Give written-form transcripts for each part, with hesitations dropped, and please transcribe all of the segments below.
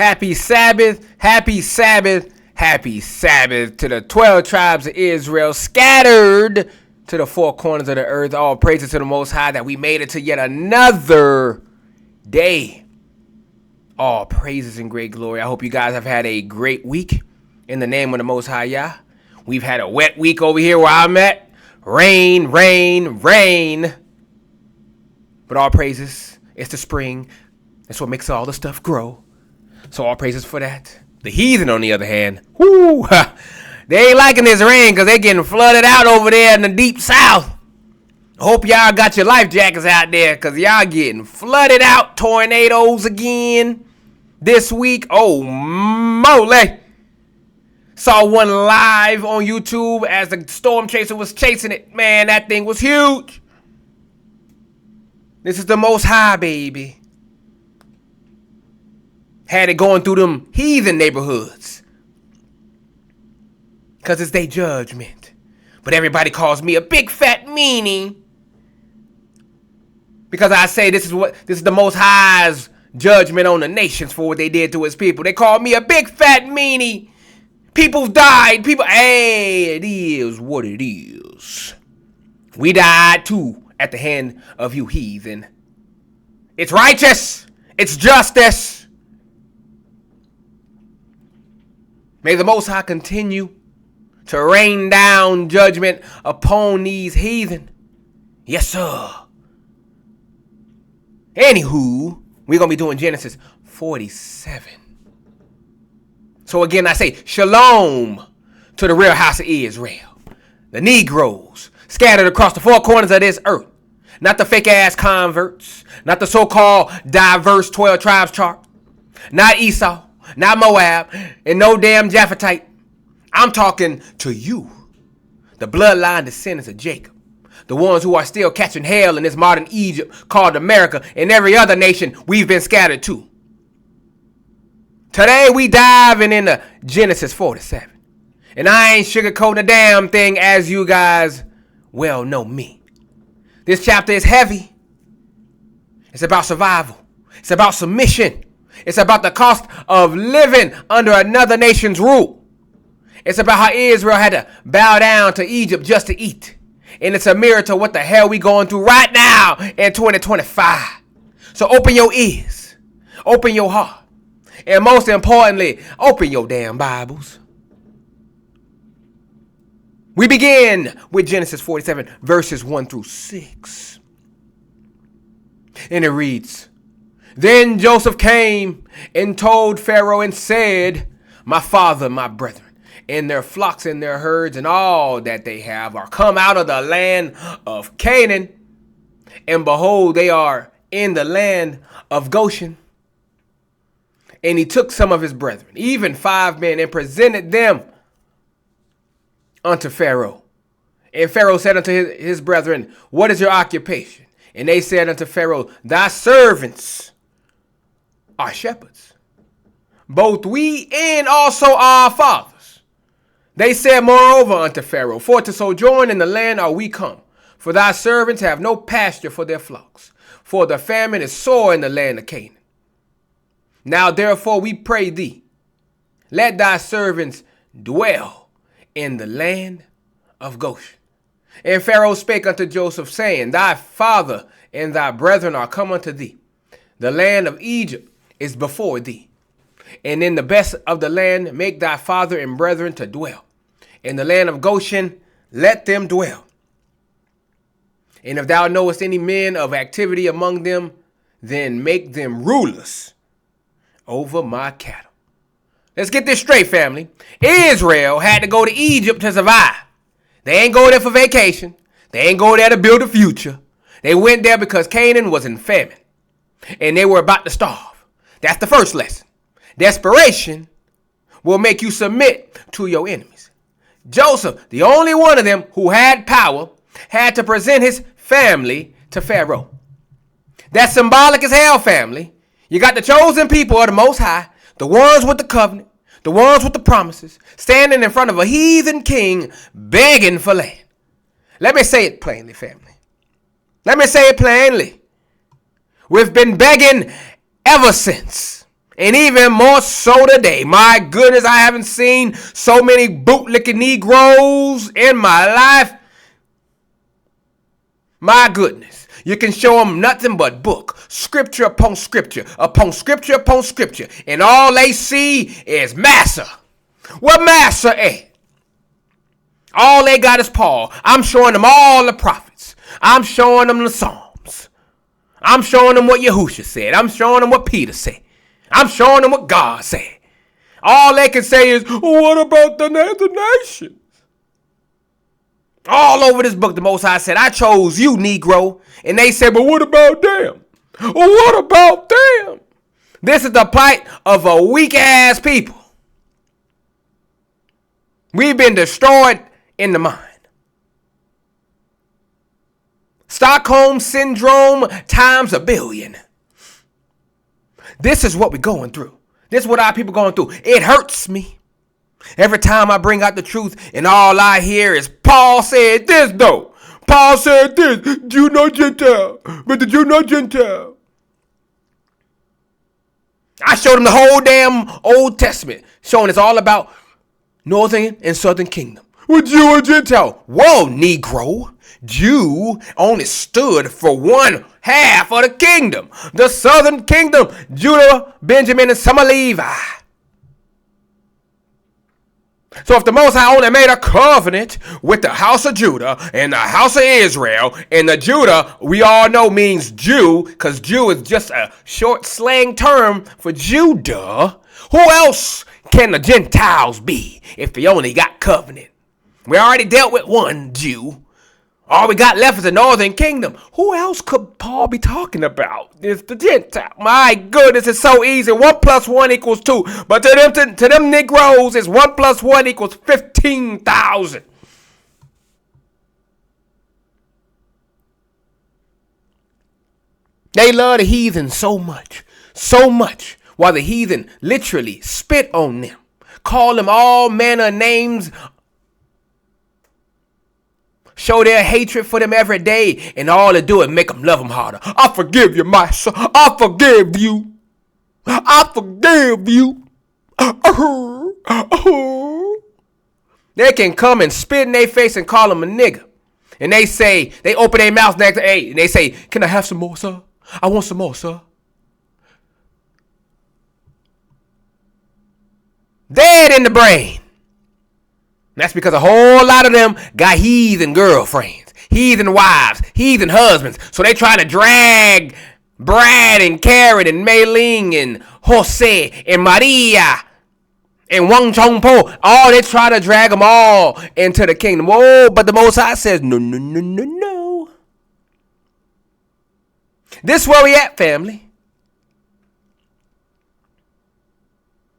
Happy Sabbath, happy Sabbath, happy Sabbath to the 12 tribes of Israel scattered to the four corners of the earth. All praises to the Most High that we made it to yet another day. All praises and great glory. I hope you guys have had a great week in the name of the Most High Yah. We've had a wet week over here where I'm at. Rain, rain, rain. But all praises, it's the spring. That's what makes all the stuff grow. So all praises for that. The heathen, on the other hand, whoo, they ain't liking this rain because they getting flooded out over there in the deep south. I hope y'all got your life jackets out there because y'all getting flooded out. Tornadoes again this week. Oh, moly. Saw one live on YouTube as the storm chaser was chasing it. Man, that thing was huge. This is the Most High, baby. Had it going through them heathen neighborhoods. Because it's their judgment. But everybody calls me a big fat meanie. Because I say this is the Most High's judgment on the nations for what they did to his people. They call me a big fat meanie. People died. Hey, it is what it is. We died too at the hand of you heathen. It's righteous. It's justice. May the Most High continue to rain down judgment upon these heathen. Yes, sir. Anywho, we're going to be doing Genesis 47. So again, I say shalom to the real house of Israel. The Negroes scattered across the four corners of this earth. Not the fake ass converts. Not the so-called diverse 12 tribes chart. Not Esau. Not Moab, and no damn Japhetite. I'm talking to you, the bloodline descendants of Jacob, the ones who are still catching hell in this modern Egypt called America and every other nation we've been scattered to. Today we diving into Genesis 47, and I ain't sugarcoating a damn thing, as you guys well know me. This chapter is heavy. It's about survival. It's about submission. It's about the cost of living under another nation's rule. It's about how Israel had to bow down to Egypt just to eat. And it's a mirror to what the hell we going through right now in 2025. So open your ears. Open your heart. And most importantly, open your damn Bibles. We begin with Genesis 47, verses 1 through 6. And it reads, Then Joseph came and told Pharaoh and said, My father, my brethren, and their flocks and their herds and all that they have are come out of the land of Canaan. And behold, they are in the land of Goshen. And he took some of his brethren, even 5 men, and presented them unto Pharaoh. And Pharaoh said unto his brethren, What is your occupation? And they said unto Pharaoh, Thy servants are shepherds, both we and also our fathers. They said moreover unto Pharaoh, For to sojourn in the land are we come, for thy servants have no pasture for their flocks, for the famine is sore in the land of Canaan. Now therefore we pray thee, let thy servants dwell in the land of Goshen. And Pharaoh spake unto Joseph, saying, Thy father and thy brethren are come unto thee. The land of Egypt is before thee. And in the best of the land make thy father and brethren to dwell. In the land of Goshen let them dwell. And if thou knowest any men of activity among them, then make them rulers over my cattle. Let's get this straight, family. Israel had to go to Egypt to survive. They ain't go there for vacation. They ain't go there to build a future. They went there because Canaan was in famine. And they were about to starve. That's the first lesson. Desperation will make you submit to your enemies. Joseph, the only one of them who had power, had to present his family to Pharaoh. That's symbolic as hell, family. You got the chosen people of the Most High, the ones with the covenant, the ones with the promises, standing in front of a heathen king begging for land. Let me say it plainly, family. Let me say it plainly. We've been begging ever since. And even more so today. My goodness, I haven't seen so many bootlicking Negroes in my life. My goodness. You can show them nothing but book, scripture upon scripture, upon scripture upon scripture. And all they see is Massa. What Massa at? All they got is Paul. I'm showing them all the prophets. I'm showing them the Psalms. I'm showing them what Yahushua said. I'm showing them what Peter said. I'm showing them what God said. All they can say is, what about the nations? All over this book, the Most High said, I chose you, Negro. And they said, but what about them? What about them? This is the plight of a weak-ass people. We've been destroyed in the mind. Stockholm Syndrome times a billion. This is what we're going through. This is what our people going through. It hurts me. Every time I bring out the truth and all I hear is Paul said this though. Paul said this. Jew no Gentile. But the Jew no Gentile. I showed him the whole damn Old Testament. Showing it's all about Northern and Southern Kingdom. With Jew and Gentile. Whoa, Negro. Jew only stood for one half of the kingdom. The Southern Kingdom. Judah, Benjamin, and some of Levi. So if the Most High only made a covenant with the house of Judah and the house of Israel, and the Judah, we all know means Jew, because Jew is just a short slang term for Judah, who else can the Gentiles be if they only got covenant? We already dealt with one Jew. All we got left is the Northern Kingdom. Who else could Paul be talking about? It's the Gentile. My goodness, it's so easy. 1 + 1 = 2. But to them Negroes, it's 1 + 1 = 15,000. They love the heathen so much. So much. While the heathen literally spit on them. Call them all manner of names. Show their hatred for them every day, and all they do is make them love them harder. I forgive you, my son. I forgive you. I forgive you. They can come and spit in their face and call them a nigger. And they say, they open their mouth next to, hey, and they say, can I have some more, sir? I want some more, sir. Dead in the brain. That's because a whole lot of them got heathen girlfriends, heathen wives, heathen husbands. So they try to drag Brad and Karen and Mei Ling and Jose and Maria and Wang Chongpo. All they try to drag them all into the kingdom. Whoa, but the Most High says, no, no, no, no, no. This is where we at, family.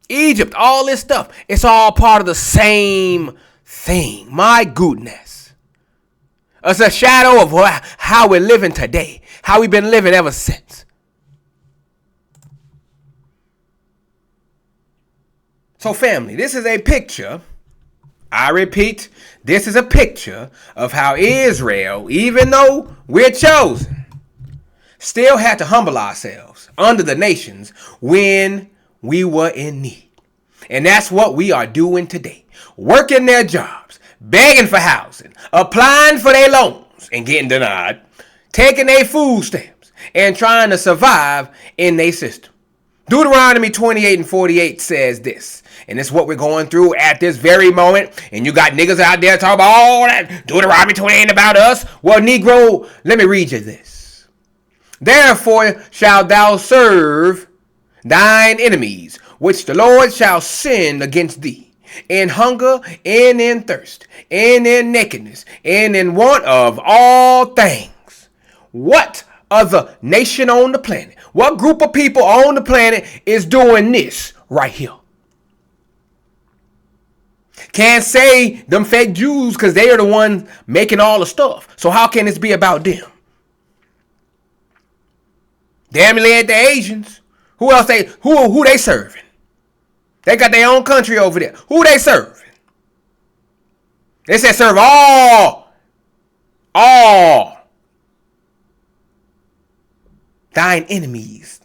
Egypt, all this stuff, it's all part of the same thing. My goodness. It's a shadow of how we're living today, how we've been living ever since. So family, this is a picture. I repeat, this is a picture of how Israel, even though we're chosen, still had to humble ourselves under the nations when we were in need. And that's what we are doing today. Working their jobs, begging for housing, applying for their loans and getting denied, taking their food stamps and trying to survive in their system. Deuteronomy 28:48 says this. And it's what we're going through at this very moment. And you got niggas out there talking about all that Deuteronomy 28 ain't about us. Well, Negro, let me read you this. Therefore shalt thou serve thine enemies, which the Lord shall send against thee, in hunger and in thirst, and in nakedness, and in want of all things. What other nation on the planet, what group of people on the planet is doing this right here? Can't say them fake Jews because they are the ones making all the stuff. So how can this be about them? Damn near the Asians. Who else who they serving? They got their own country over there. Who they serving? They said serve all thine enemies.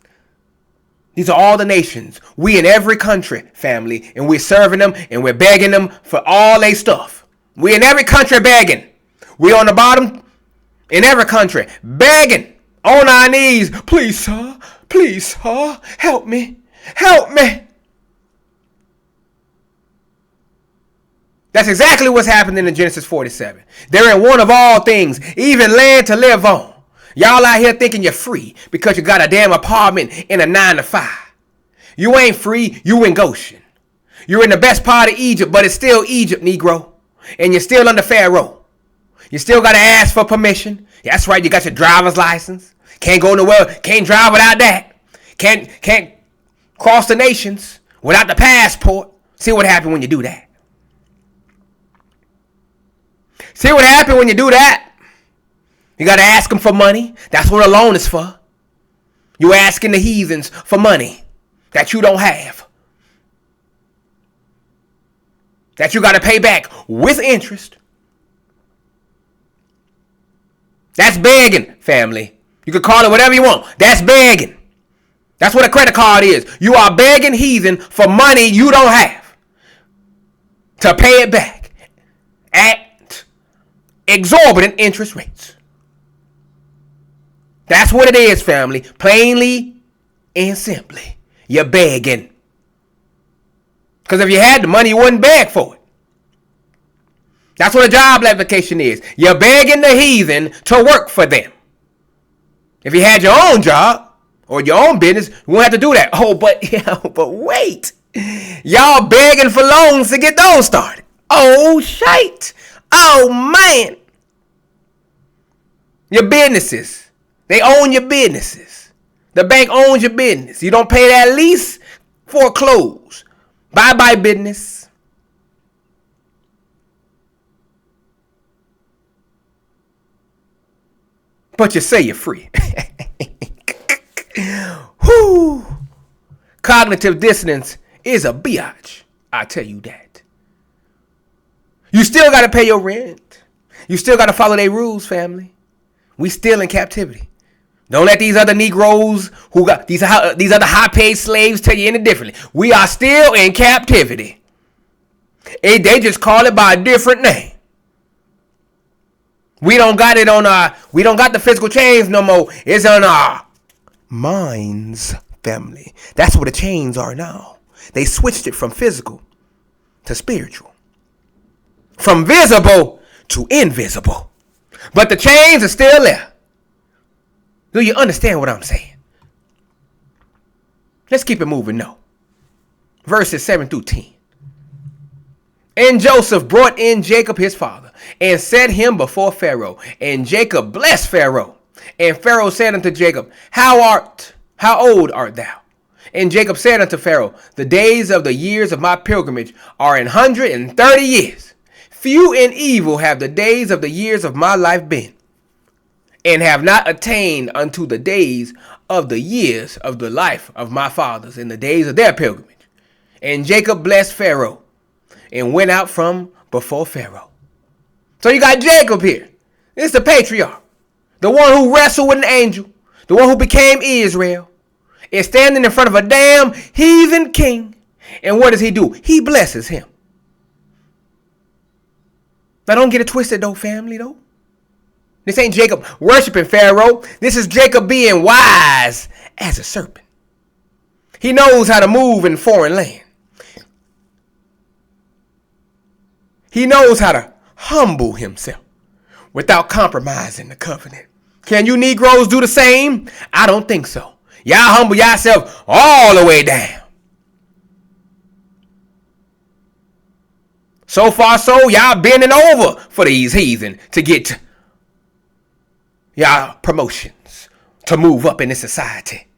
These are all the nations. We in every country, family, and we're serving them and we're begging them for all their stuff. We in every country begging. We on the bottom in every country begging on our knees. Please, sir, help me. Help me. That's exactly what's happening in Genesis 47. They're in want of all things, even land to live on. Y'all out here thinking you're free because you got a damn apartment in a 9-to-5. You ain't free, you in Goshen. You're in the best part of Egypt, but it's still Egypt, Negro. And you're still under Pharaoh. You still got to ask for permission. That's right, you got your driver's license. Can't go nowhere, can't drive without that. Can't cross the nations without the passport. See what happened when you do that. See what happened when you do that. You got to ask them for money. That's what a loan is for. You asking the heathens for money that you don't have. That you got to pay back with interest. That's begging, family. You can call it whatever you want. That's begging. That's what a credit card is. You are begging heathen for money you don't have to pay it back at exorbitant interest rates. That's what it is, family. Plainly and simply. You're begging. Because if you had the money, you wouldn't beg for it. That's what a job application is. You're begging the heathen to work for them. If you had your own job or your own business, you wouldn't have to do that. But wait. Y'all begging for loans to get those started. Oh, shite. Oh, man. Your businesses. They own your businesses. The bank owns your business. You don't pay that lease, foreclose. Bye-bye business. But you say you're free. Whew. Cognitive dissonance is a biatch. I tell you that. You still got to pay your rent. You still got to follow their rules, family. We still in captivity. Don't let these other Negroes who got these other high-paid slaves tell you any differently. We are still in captivity. They just call it by a different name. We don't got the physical chains no more. It's on our minds, family. That's where the chains are now. They switched it from physical to spiritual. From visible to invisible. But the chains are still there. Do you understand what I'm saying? Let's keep it moving now. Verses 7 through 10. And Joseph brought in Jacob his father, and set him before Pharaoh. And Jacob blessed Pharaoh. And Pharaoh said unto Jacob, How old art thou? And Jacob said unto Pharaoh, The days of the years of my pilgrimage are 130 years. Few and evil have the days of the years of my life been, and have not attained unto the days of the years of the life of my fathers in the days of their pilgrimage. And Jacob blessed Pharaoh and went out from before Pharaoh. So you got Jacob here. This is the patriarch. The one who wrestled with an angel. The one who became Israel. Is standing in front of a damn heathen king. And what does he do? He blesses him. Now don't get it twisted though, family though. This ain't Jacob worshiping Pharaoh. This is Jacob being wise as a serpent. He knows how to move in foreign land. He knows how to humble himself without compromising the covenant. Can you Negroes do the same? I don't think so. Y'all humble yourself all the way down. So far so, y'all bending over for these heathen to get y'all promotions, to move up in this society.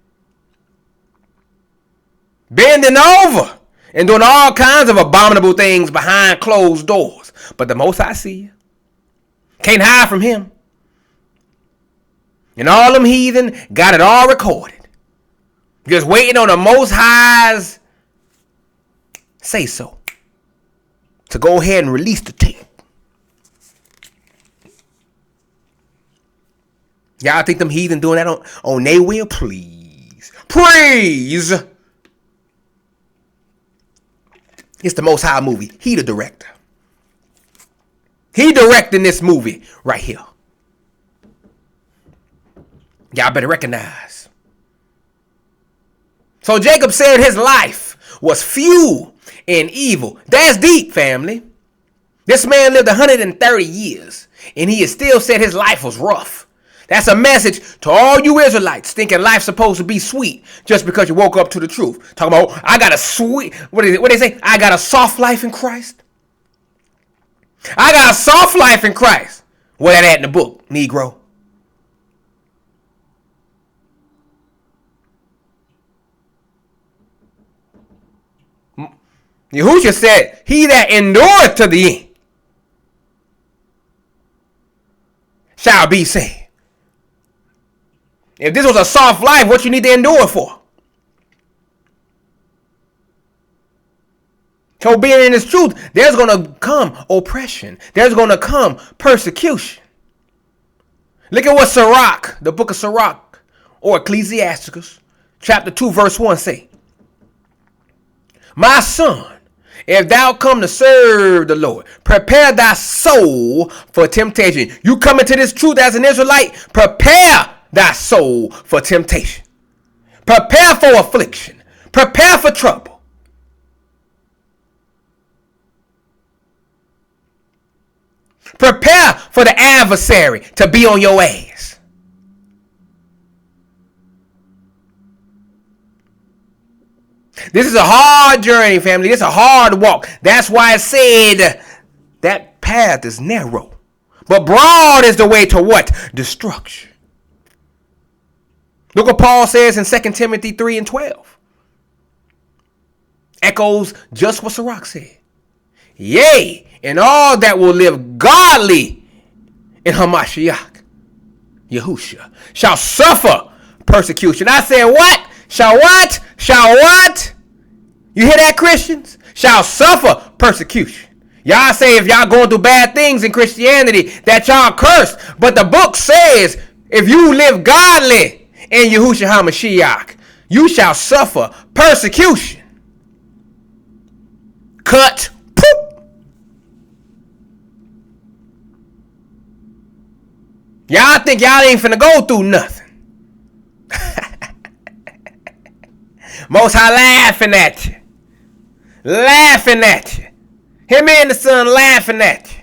Bending over and doing all kinds of abominable things behind closed doors. But the Most High see you. Can't hide from him. And all them heathen got it all recorded. Just waiting on the Most High's say so. To go ahead and release the tape. Y'all think them heathen doing that on their will? Please. Please. It's the Most High movie. He the director. He directing this movie right here. Y'all better recognize. So Jacob said his life was few and evil. That's deep, family. This man lived 130 years, and he has still said his life was rough. That's a message to all you Israelites thinking life's supposed to be sweet just because you woke up to the truth. Talking about, I got a sweet, what they say? I got a soft life in Christ. I got a soft life in Christ. Where that at in the book, Negro? Yahushua said, he that endureth to the end shall be saved. If this was a soft life, what you need to endure for? So being in this truth, there's going to come oppression. There's going to come persecution. Look at what Sirach, the book of Sirach, or Ecclesiasticus, chapter 2, verse 1 say. My son, if thou come to serve the Lord, prepare thy soul for temptation. You come into this truth as an Israelite, prepare thy soul for temptation. Prepare for affliction. Prepare for trouble. Prepare for the adversary to be on your ass. This is a hard journey, family. This is a hard walk. That's why I said that path is narrow. But broad is the way to what? Destruction. Look what Paul says in 2 Timothy 3 and 12. Echoes just what Sirach said. Yea, and all that will live godly in Hamashiach, Yahushua, shall suffer persecution. I said what? Shall what? Shall what? You hear that, Christians? Shall suffer persecution. Y'all say if y'all going through bad things in Christianity that y'all cursed. But the book says if you live godly in Yahushua HaMashiach, you shall suffer persecution. Cut. Poop. Y'all think y'all ain't finna go through nothing. Most High laughing at you. Laughing at you. Him and the son laughing at you.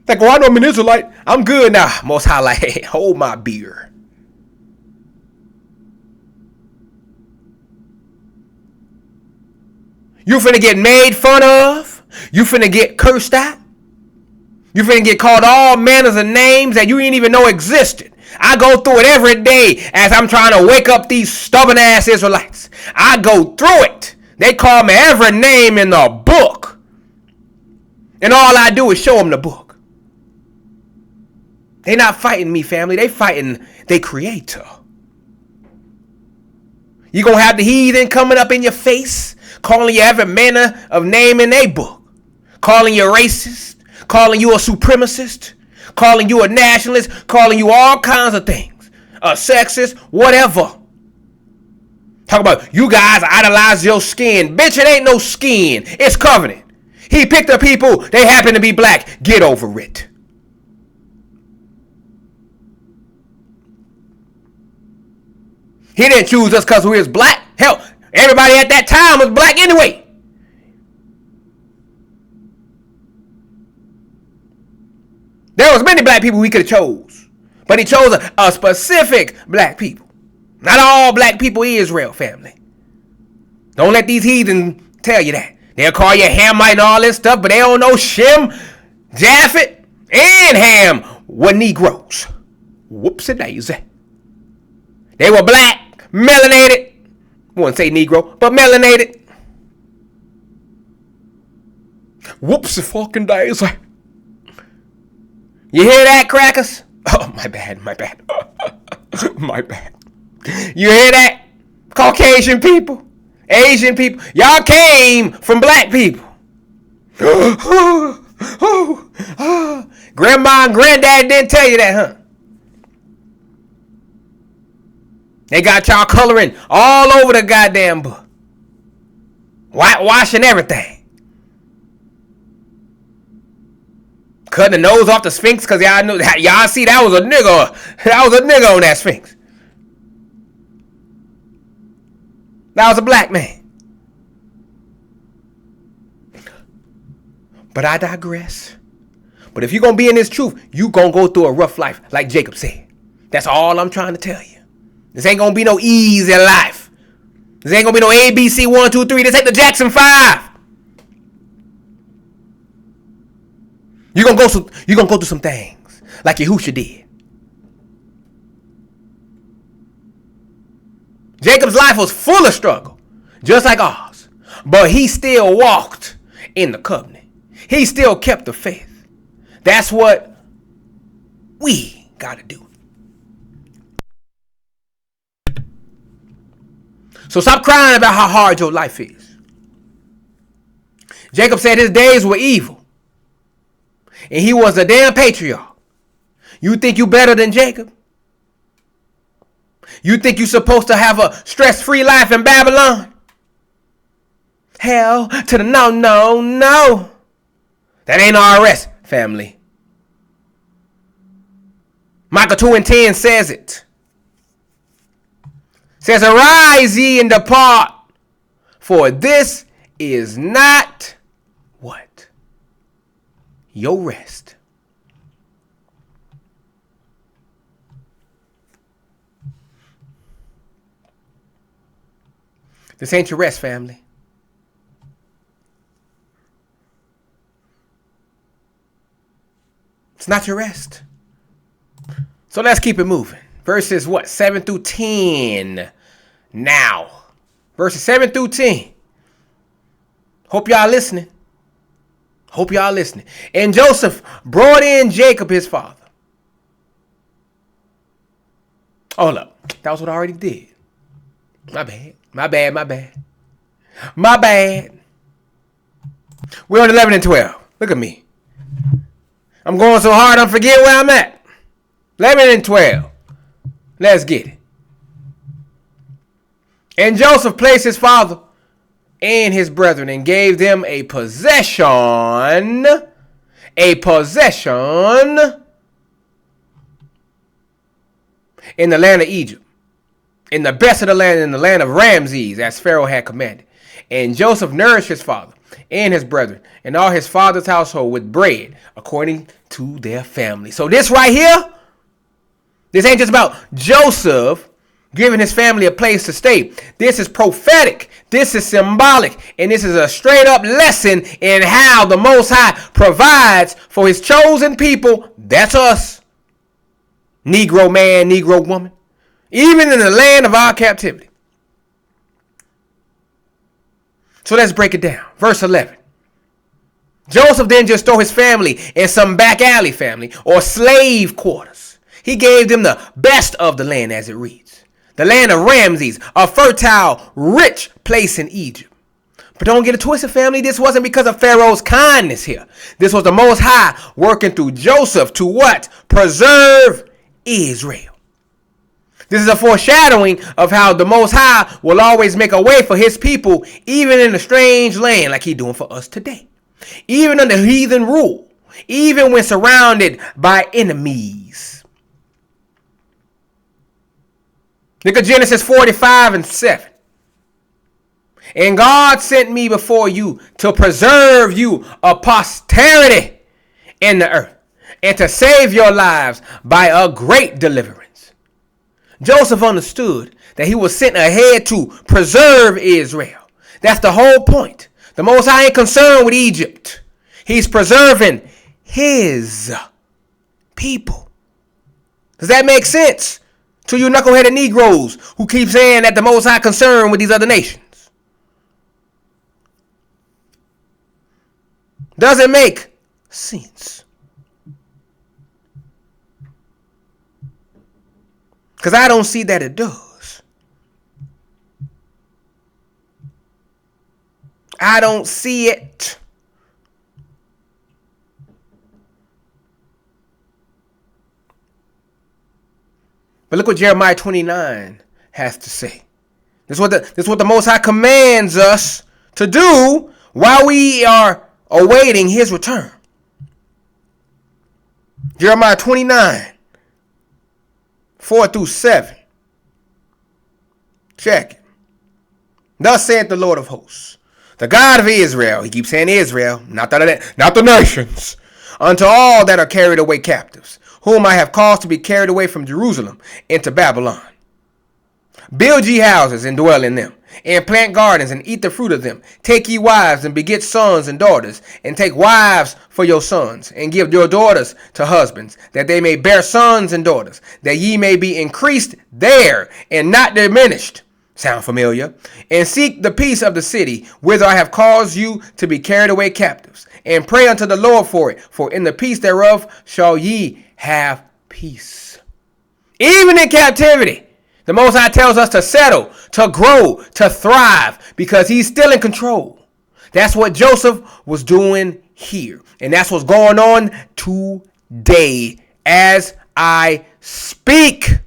Like, oh, I know I'm an Israelite. I'm good now. Most High like, hey, hold my beer. You finna get made fun of. You finna get cursed at. You finna get called all manners of names that you didn't even know existed. I go through it every day as I'm trying to wake up these stubborn ass Israelites. I go through it. They call me every name in the book. And all I do is show them the book. They not fighting me, family. They fighting their creator. You gonna have the heathen coming up in your face, calling you every manner of name in their book. Calling you racist. Calling you a supremacist. Calling you a nationalist, calling you all kinds of things. A sexist, whatever. Talk about you guys idolize your skin. Bitch, it ain't no skin. It's covenant. He picked the people, they happen to be black. Get over it. He didn't choose us because we was black. Hell, everybody at that time was black anyway. There was many black people we could have chose. But he chose a specific black people. Not all black people Israel, family. Don't let these heathen tell you that. They'll call you Hamite and all this stuff, but they don't know Shem, Japhet, and Ham were Negroes. Whoopsie-daisy. They were black, melanated. I wouldn't say Negro, but melanated. Whoopsie-fucking-daisy. You hear that, crackers? Oh, my bad. My bad. You hear that? Caucasian people, Asian people. Y'all came from black people. Grandma and granddad didn't tell you that, huh? They got y'all coloring all over the goddamn book. whitewashing everything. Cutting the nose off the Sphinx because y'all see that was a nigga. That was a nigga on that Sphinx. That was a black man. But I digress. But if you're going to be in this truth, you're going to go through a rough life, like Jacob said. That's all I'm trying to tell you. This ain't going to be no easy life. This ain't going to be no ABC 1, 2, 3. This ain't the Jackson 5. You're going to go through some things like Yahusha did. Jacob's life was full of struggle, just like ours. But he still walked in the covenant. He still kept the faith. That's what we got to do. So stop crying about how hard your life is. Jacob said his days were evil. And he was a damn patriarch. You think you better than Jacob? You think you're supposed to have a stress-free life in Babylon? Hell to the no, no, no. That ain't RS, family. Micah 2:10 says it. Says, arise ye and depart, for this is not what? Your rest. This ain't your rest, family. It's not your rest. So let's keep it moving. Verses 7 through 10. Now. Verses 7 through 10. Hope y'all listening. And Joseph brought in Jacob, his father. Hold up. That was what I already did. My bad. We're on 11 and 12. Look at me. I'm going so hard I'm forgetting where I'm at. 11 and 12. Let's get it. And Joseph placed his father and his brethren and gave them a possession in the land of Egypt, in the best of the land, in the land of Ramses, as Pharaoh had commanded. And Joseph nourished his father and his brethren and all his father's household with bread according to their family. So this right here, this ain't just about Joseph giving his family a place to stay. This is prophetic. This is symbolic. And this is a straight up lesson in how the Most High provides for his chosen people. That's us. Negro man, Negro woman. Even in the land of our captivity. So let's break it down. Verse 11. Joseph didn't just throw his family in some back alley family or slave quarters. He gave them the best of the land, as it reads. The land of Ramses, a fertile, rich place in Egypt. But don't get it twisted, family. This wasn't because of Pharaoh's kindness here. This was the Most High working through Joseph to what? Preserve Israel. This is a foreshadowing of how the Most High will always make a way for his people, even in a strange land like he's doing for us today. Even under heathen rule. Even when surrounded by enemies. Look at Genesis 45:7. And God sent me before you to preserve you a posterity in the earth and to save your lives by a great deliverance. Joseph understood that he was sent ahead to preserve Israel. That's the whole point. The Most High ain't concerned with Egypt. He's preserving his people. Does that make sense to you knuckleheaded Negroes who keep saying that the Most High concerned with these other nations? Does it make sense? Because I don't see that it does. I don't see it. But look what Jeremiah 29 has to say. This is what the Most High commands us to do while we are awaiting his return. Jeremiah 29, 4 through 7. Check it. Thus saith the Lord of hosts, the God of Israel. He keeps saying Israel, not the nations. Unto all that are carried away captives, whom I have caused to be carried away from Jerusalem into Babylon. Build ye houses and dwell in them, and plant gardens and eat the fruit of them. Take ye wives and beget sons and daughters, and take wives for your sons, and give your daughters to husbands, that they may bear sons and daughters, that ye may be increased there and not diminished. Sound familiar? And seek the peace of the city, whither I have caused you to be carried away captives, and pray unto the Lord for it, for in the peace thereof shall ye have peace. Even in captivity, the Most High tells us to settle, to grow, to thrive, because he's still in control. That's what Joseph was doing here. And that's what's going on today as I speak.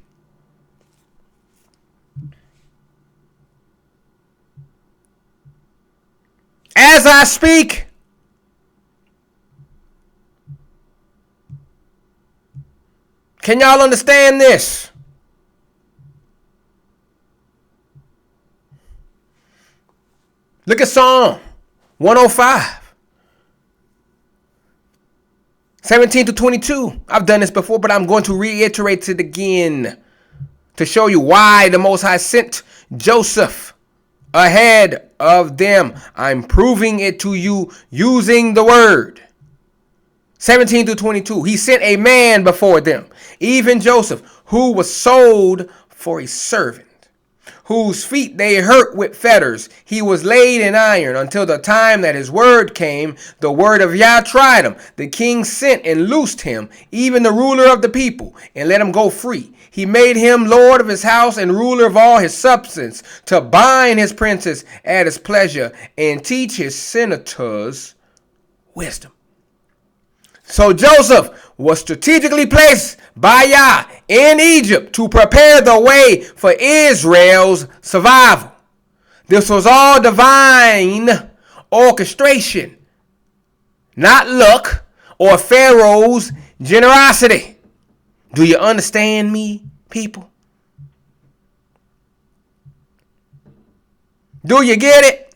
As I speak. Can y'all understand this? Look at Psalm 105, 17 to 22. I've done this before, but I'm going to reiterate it again to show you why the Most High sent Joseph ahead of them. I'm proving it to you using the word. 17 to 22. He sent a man before them, even Joseph, who was sold for a servant, whose feet they hurt with fetters. He was laid in iron until the time that his word came. The word of Yah tried him. The king sent and loosed him, even the ruler of the people, and let him go free. He made him lord of his house and ruler of all his substance, to bind his princes at his pleasure and teach his senators wisdom. So Joseph was strategically placed by Yah in Egypt to prepare the way for Israel's survival. This was all divine orchestration, not luck or Pharaoh's generosity. Do you understand me, people? Do you get it?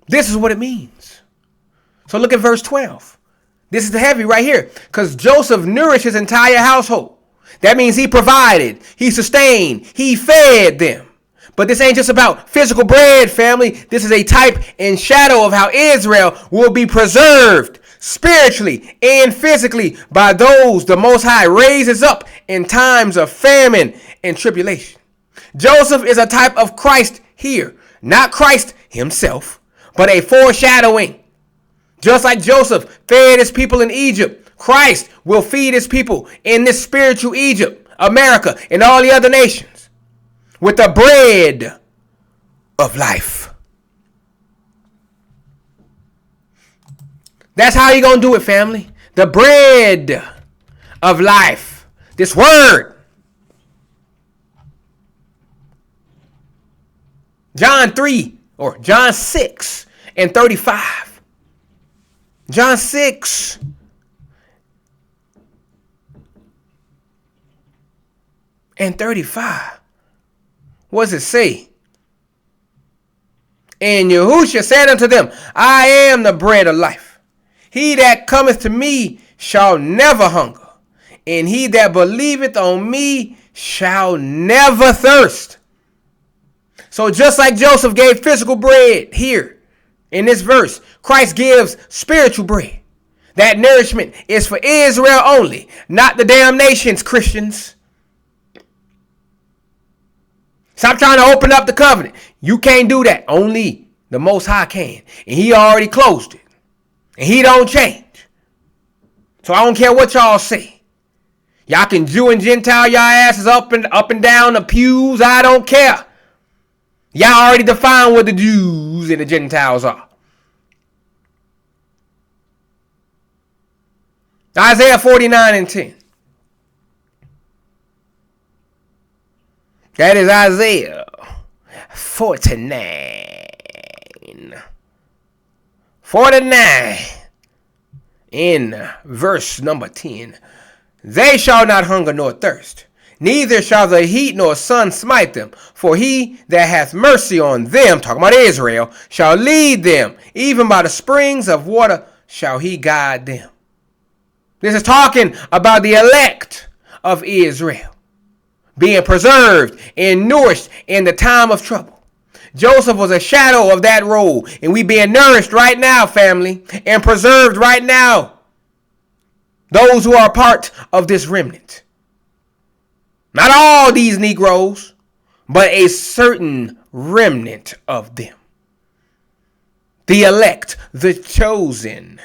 This is what it means. So look at verse 12. This is the heavy right here. Because Joseph nourished his entire household. That means he provided, he sustained, he fed them. But this ain't just about physical bread, family. This is a type and shadow of how Israel will be preserved spiritually and physically by those the Most High raises up in times of famine and tribulation. Joseph is a type of Christ here. Not Christ himself, but a foreshadowing. Just like Joseph fed his people in Egypt, Christ will feed his people in this spiritual Egypt, America, and all the other nations with the bread of life. That's how you're going to do it, family. The bread of life. This word. John 6 and 35. John 6 and 35. What does it say? And Yahushua said unto them, I am the bread of life. He that cometh to me shall never hunger, and he that believeth on me shall never thirst. So just like Joseph gave physical bread here in this verse, Christ gives spiritual bread. That nourishment is for Israel only, not the damn nations, Christians. Stop trying to open up the covenant. You can't do that. Only the Most High can. And he already closed it. And he don't change. So I don't care what y'all say. Y'all can Jew and Gentile y'all asses up and down the pews. I don't care. Y'all already defined what the Jews and the Gentiles are. Isaiah 49 and 10. That is Isaiah 49. 49 in verse number 10. They shall not hunger nor thirst, neither shall the heat nor sun smite them. For he that hath mercy on them, talking about Israel, shall lead them. Even by the springs of water shall he guide them. This is talking about the elect of Israel being preserved and nourished in the time of trouble. Joseph was a shadow of that role, and we being nourished right now, family, and preserved right now. Those who are part of this remnant. Not all these Negroes, but a certain remnant of them. The elect, the chosen.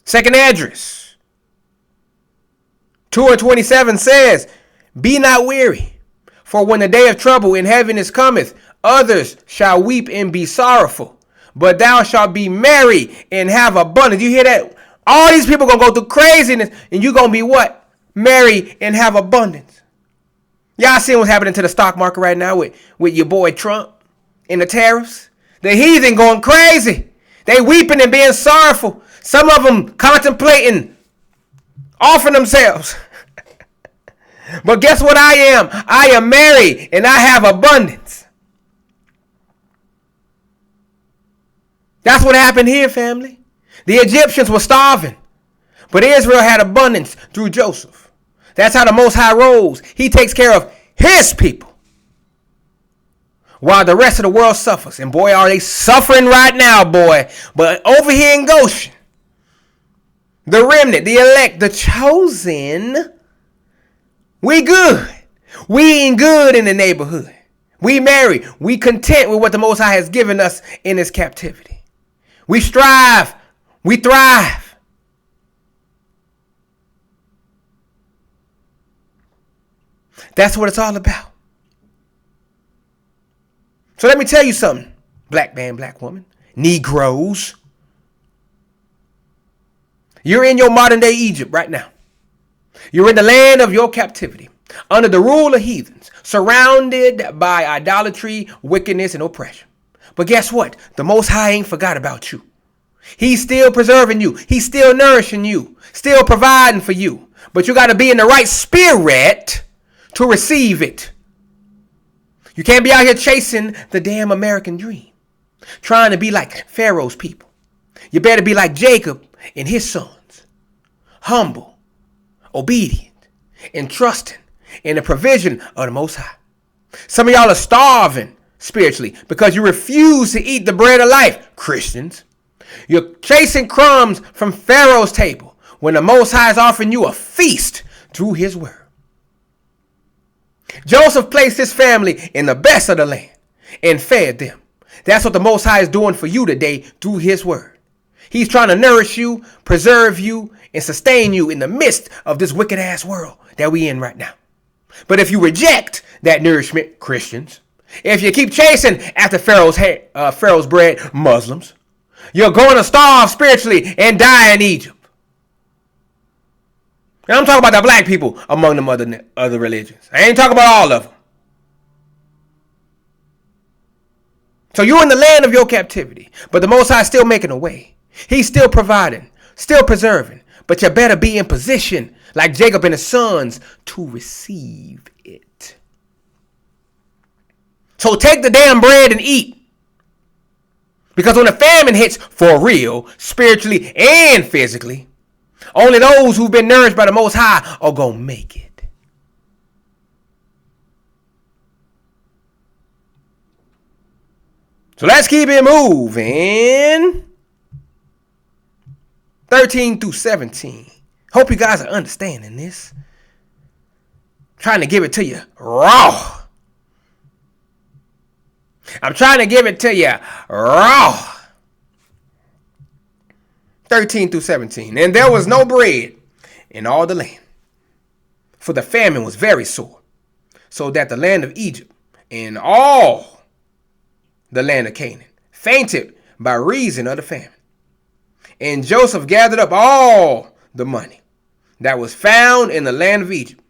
Second address, 2:27 says, be not weary, for when the day of trouble in heaviness cometh, others shall weep and be sorrowful, but thou shalt be merry and have abundance. You hear that? All these people going to go through craziness, and you're going to be what? Merry and have abundance. Y'all seeing what's happening to the stock market right now with your boy Trump and the tariffs? The heathen going crazy. They weeping and being sorrowful. Some of them contemplating offering themselves. But guess what I am? I am merry and I have abundance. That's what happened here, family. The Egyptians were starving, but Israel had abundance through Joseph. That's how the Most High rose. He takes care of his people while the rest of the world suffers. And boy, are they suffering right now, boy. But over here in Goshen, the remnant, the elect, the chosen, we good. We ain't good in the neighborhood. We married. We content with what the Most High has given us in his captivity. We strive. We thrive. That's what it's all about. So let me tell you something, black man, black woman, Negroes. You're in your modern day Egypt right now. You're in the land of your captivity, under the rule of heathens, surrounded by idolatry, wickedness, and oppression. But guess what? The Most High ain't forgot about you. He's still preserving you. He's still nourishing you, still providing for you. But you got to be in the right spirit to receive it. You can't be out here chasing the damn American dream, trying to be like Pharaoh's people. You better be like Jacob and his sons, humble, obedient, and trusting in the provision of the Most High. Some of y'all are starving spiritually because you refuse to eat the bread of life, Christians. You're chasing crumbs from Pharaoh's table when the Most High is offering you a feast through his word. Joseph placed his family in the best of the land and fed them. That's what the Most High is doing for you today through his word. He's trying to nourish you, preserve you, and sustain you in the midst of this wicked ass world that we in right now. But if you reject that nourishment, Christians, if you keep chasing after Pharaoh's bread, Muslims, you're going to starve spiritually and die in Egypt. And I'm talking about the black people among them other religions. I ain't talking about all of them. So you're in the land of your captivity, but the Most High is still making a way. He's still providing, still preserving. But you better be in position, like Jacob and his sons, to receive it. So take the damn bread and eat. Because when the famine hits for real, spiritually and physically, only those who've been nourished by the Most High are going to make it. So let's keep it moving. 13 through 17. Hope you guys are understanding this. Trying to give it to you raw. I'm trying to give it to you raw. 13 through 17. And there was no bread in all the land, for the famine was very sore, so that the land of Egypt and all the land of Canaan fainted by reason of the famine. And Joseph gathered up all the money that was found in the land of Egypt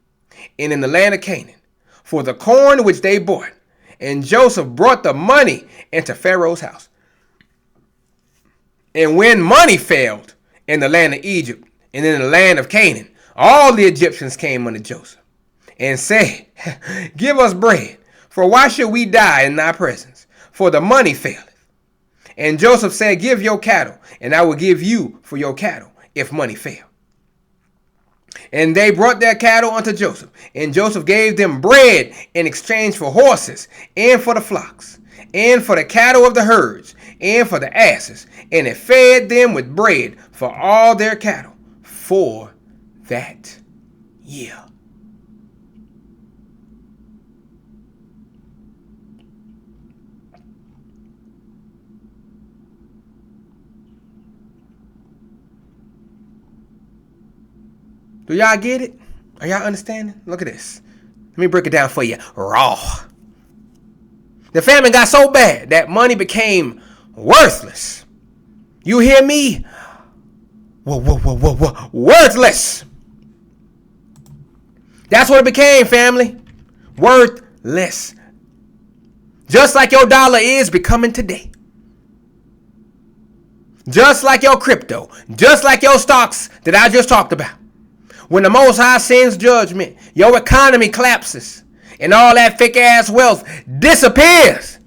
and in the land of Canaan for the corn which they bought. And Joseph brought the money into Pharaoh's house. And when money failed in the land of Egypt and in the land of Canaan, all the Egyptians came unto Joseph and said, Give us bread, for why should we die in thy presence? For the money faileth. And Joseph said, Give your cattle, and I will give you for your cattle, if money fail. And they brought their cattle unto Joseph, and Joseph gave them bread in exchange for horses, and for the flocks, and for the cattle of the herds, and for the asses, and it fed them with bread for all their cattle for that year. Do y'all get it? Are y'all understanding? Look at this. Let me break it down for you raw. The famine got so bad that money became worthless. You hear me? Worthless. That's what it became, family. Worthless. Just like your dollar is becoming today. Just like your crypto. Just like your stocks that I just talked about. When the Most High sends judgment, your economy collapses and all that fake ass wealth disappears.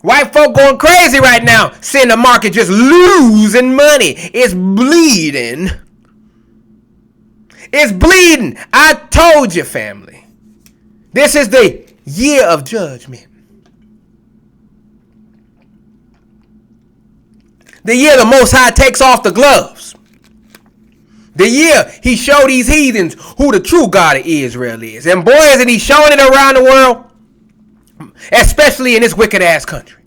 White folk going crazy right now, seeing the market just losing money. It's bleeding. It's bleeding. I told you, family. This is the year of judgment. The year the Most High takes off the gloves. The year he showed these heathens who the true God of Israel is. And boy, isn't he showing it around the world, especially in this wicked ass country.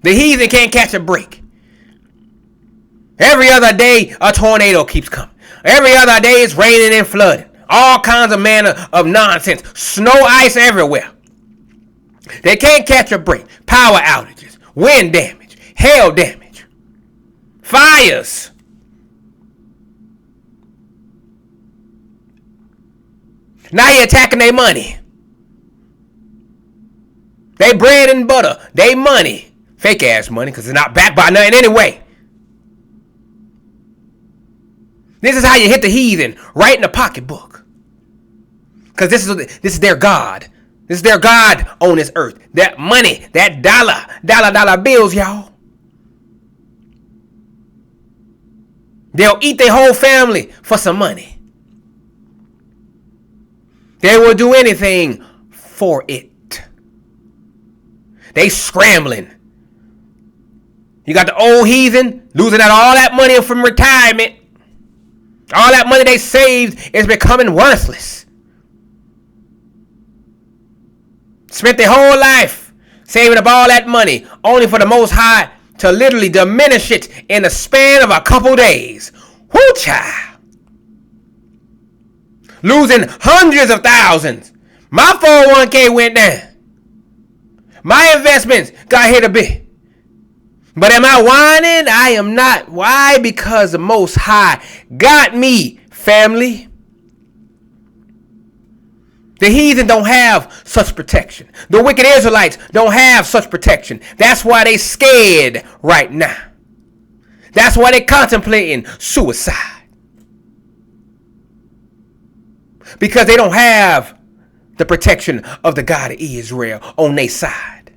The heathen can't catch a break. Every other day, a tornado keeps coming. Every other day, it's raining and flooding. All kinds of manner of nonsense. Snow, ice everywhere. They can't catch a break. Power outages. Wind damage, hail damage, fires. Now you're attacking their money. They bread and butter, they money. Fake ass money because it's not backed by nothing anyway. This is how you hit the heathen, right in the pocketbook. Because this is their God. This is their God on this earth. That money, that dollar bills, y'all. They'll eat their whole family for some money. They will do anything for it. They scrambling. You got the old heathen losing out all that money from retirement. All that money they saved is becoming worthless. Spent their whole life saving up all that money, only for the Most High to literally diminish it in the span of a couple days. Whoo, child. Losing hundreds of thousands. My 401k went down. My investments got hit a bit. But am I whining? I am not. Why? Because the Most High got me, family. The heathen don't have such protection. The wicked Israelites don't have such protection. That's why they scared right now. That's why they contemplating suicide. Because they don't have the protection of the God of Israel on their side.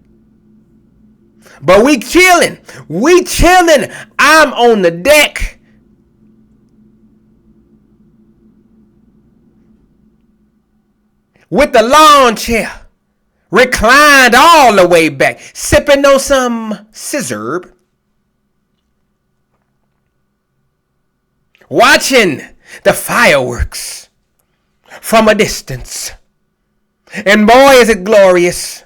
But we chilling. We chilling. I'm on the deck. With the lawn chair, reclined all the way back, sipping on some scissor, watching the fireworks from a distance. And boy, is it glorious.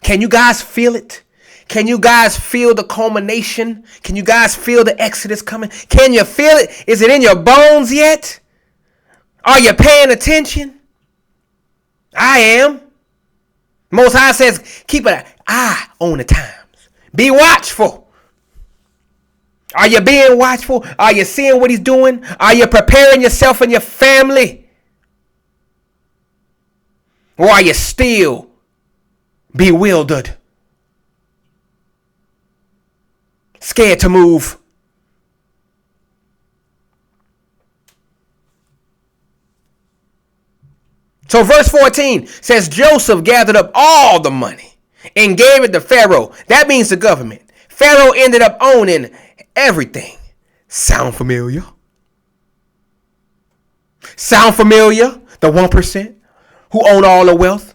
Can you guys feel it? Can you guys feel the culmination? Can you guys feel the Exodus coming? Can you feel it? Is it in your bones yet? Are you paying attention? I I am. Most High says, keep an eye on the times. Be watchful. Are you being watchful? Are you seeing what he's doing? Are you preparing yourself and your family? Or are you still bewildered? Scared to move? So verse 14 says Joseph gathered up all the money and gave it to Pharaoh. That means the government. Pharaoh ended up owning everything. Sound familiar? Sound familiar? The 1% who own all the wealth?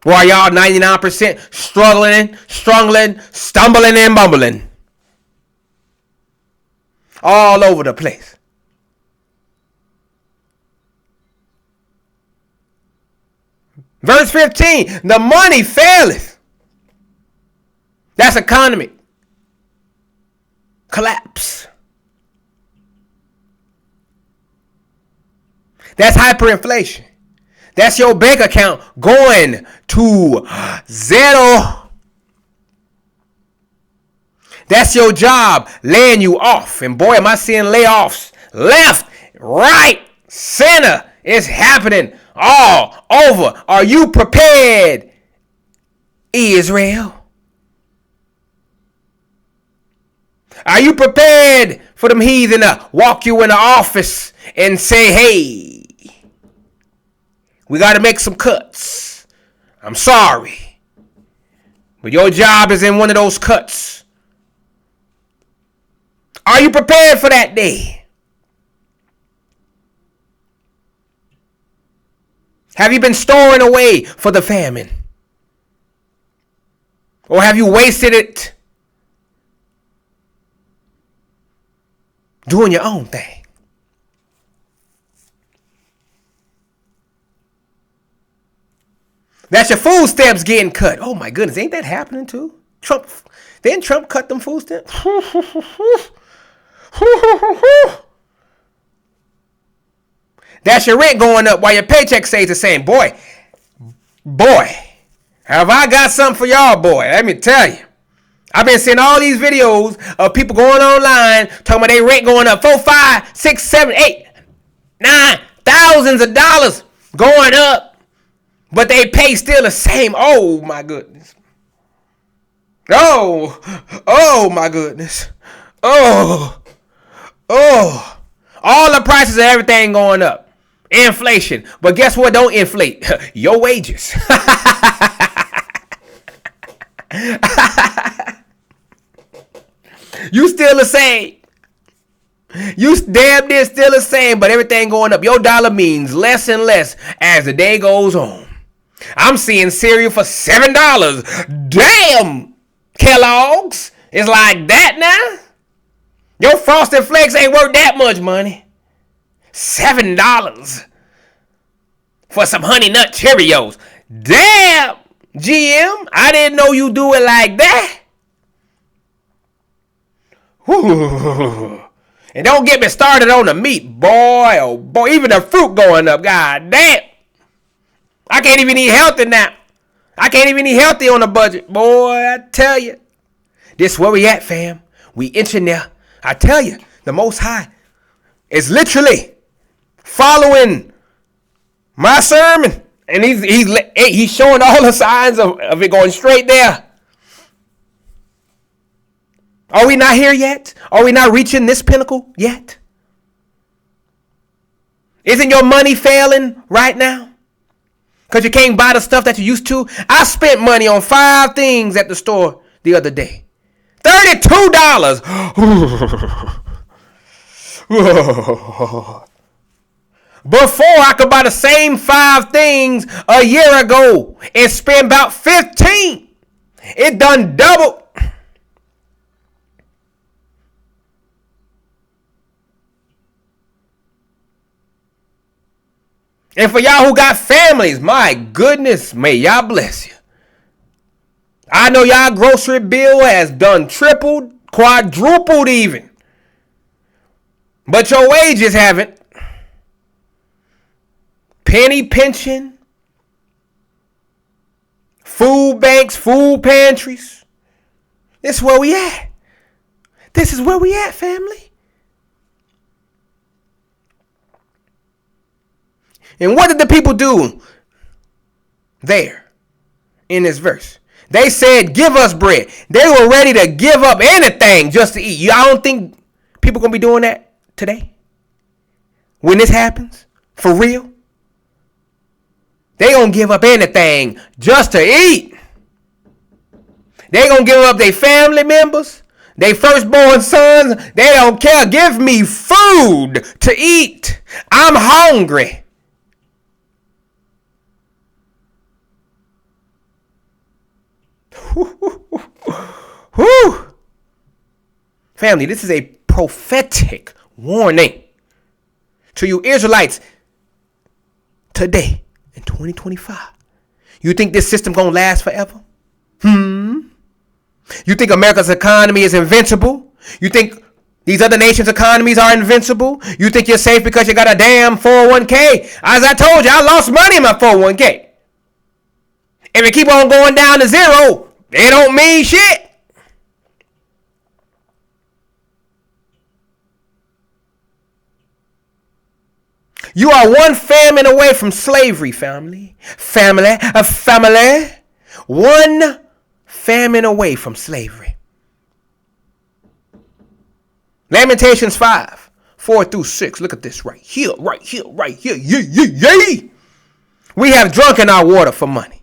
While y'all 99% struggling, stumbling and bumbling. All over the place. Verse 15, the money faileth. That's economic collapse. That's hyperinflation. That's your bank account going to zero. That's your job laying you off. And boy, am I seeing layoffs left, right, center. It's happening all over. Are you prepared, Israel? Are you prepared for them heathen to walk you in the office and say, hey, we got to make some cuts. I'm sorry, but your job is in one of those cuts. Are you prepared for that day? Have you been storing away for the famine? Or have you wasted it doing your own thing? That's your food stamps getting cut. Oh my goodness, ain't that happening too? Didn't Trump cut them food stamps? That's your rent going up while your paycheck stays the same. Boy, have I got something for y'all, boy. Let me tell you. I've been seeing all these videos of people going online talking about their rent going up 4, 5, 6, 7, 8, 9 thousands of dollars going up, but they pay still the same. Oh my goodness. Oh my goodness. Oh. All the prices of everything going up. Inflation. But guess what don't inflate? Your wages. You still the same. You damn near still the same, but everything going up. Your dollar means less and less as the day goes on. I'm seeing cereal for $7. Damn, Kellogg's. It's like that now. Your Frosted Flakes ain't worth that much money. $7 for some Honey Nut Cheerios. Damn, GM, I didn't know you do it like that. Whew. And don't get me started on the meat, boy. Oh boy, even the fruit going up. God damn. I can't even eat healthy now. I can't even eat healthy on a budget. Boy, I tell you. This where we at, fam. We inching there. I tell you, the Most High is literally following my sermon. And he's showing all the signs of it going straight there. Are we not here yet? Are we not reaching this pinnacle yet? Isn't your money failing right now? Because you can't buy the stuff that you used to? I spent money on 5 things at the store the other day. $32. Before I could buy the same 5 things a year ago and spend about 15. It done doubled. And for y'all who got families, my goodness, may y'all bless you. I know y'all grocery bill has done tripled, quadrupled even. But your wages haven't. Penny pension, food banks, food pantries. This is where we at. This is where we at, family. And what did the people do there in this verse? They said, give us bread. They were ready to give up anything just to eat. Y'all don't think people going to be doing that today? When this happens? For real? They going to give up anything just to eat. They going to give up their family members, their firstborn sons. They don't care. Give me food to eat. I'm hungry. Whew. Family, this is a prophetic warning to you Israelites today in 2025. You think this system gonna last forever? You think America's economy is invincible? You think these other nations' economies are invincible? You think you're safe because you got a damn 401k? As I told you, I lost money in my 401k. If it keep on going down to zero, it don't mean shit. You are one famine away from slavery, family. Family. One famine away from slavery. Lamentations 5, 4-6. Look at this right here. Yay. We have drunken our water for money.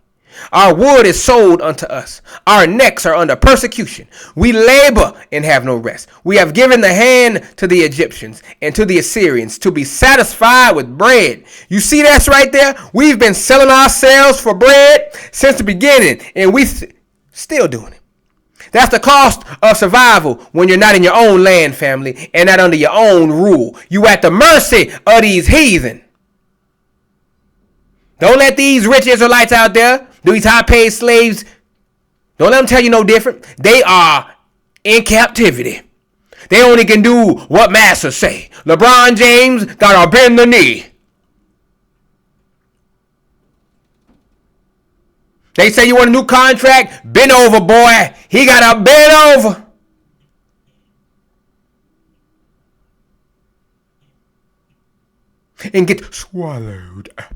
Our wood is sold unto us. Our necks are under persecution. We labor and have no rest. We have given the hand to the Egyptians and to the Assyrians to be satisfied with bread. You see that's right there? We've been selling ourselves for bread since the beginning, and we still doing it. That's the cost of survival when you're not in your own land, family, and not under your own rule. You at the mercy of these heathen. Don't let these rich Israelites out there, these high-paid slaves, don't let them tell you no different. They are in captivity. They only can do what Master say. LeBron James gotta bend the knee. They say you want a new contract? Bend over, boy. He gotta bend over. And get swallowed up.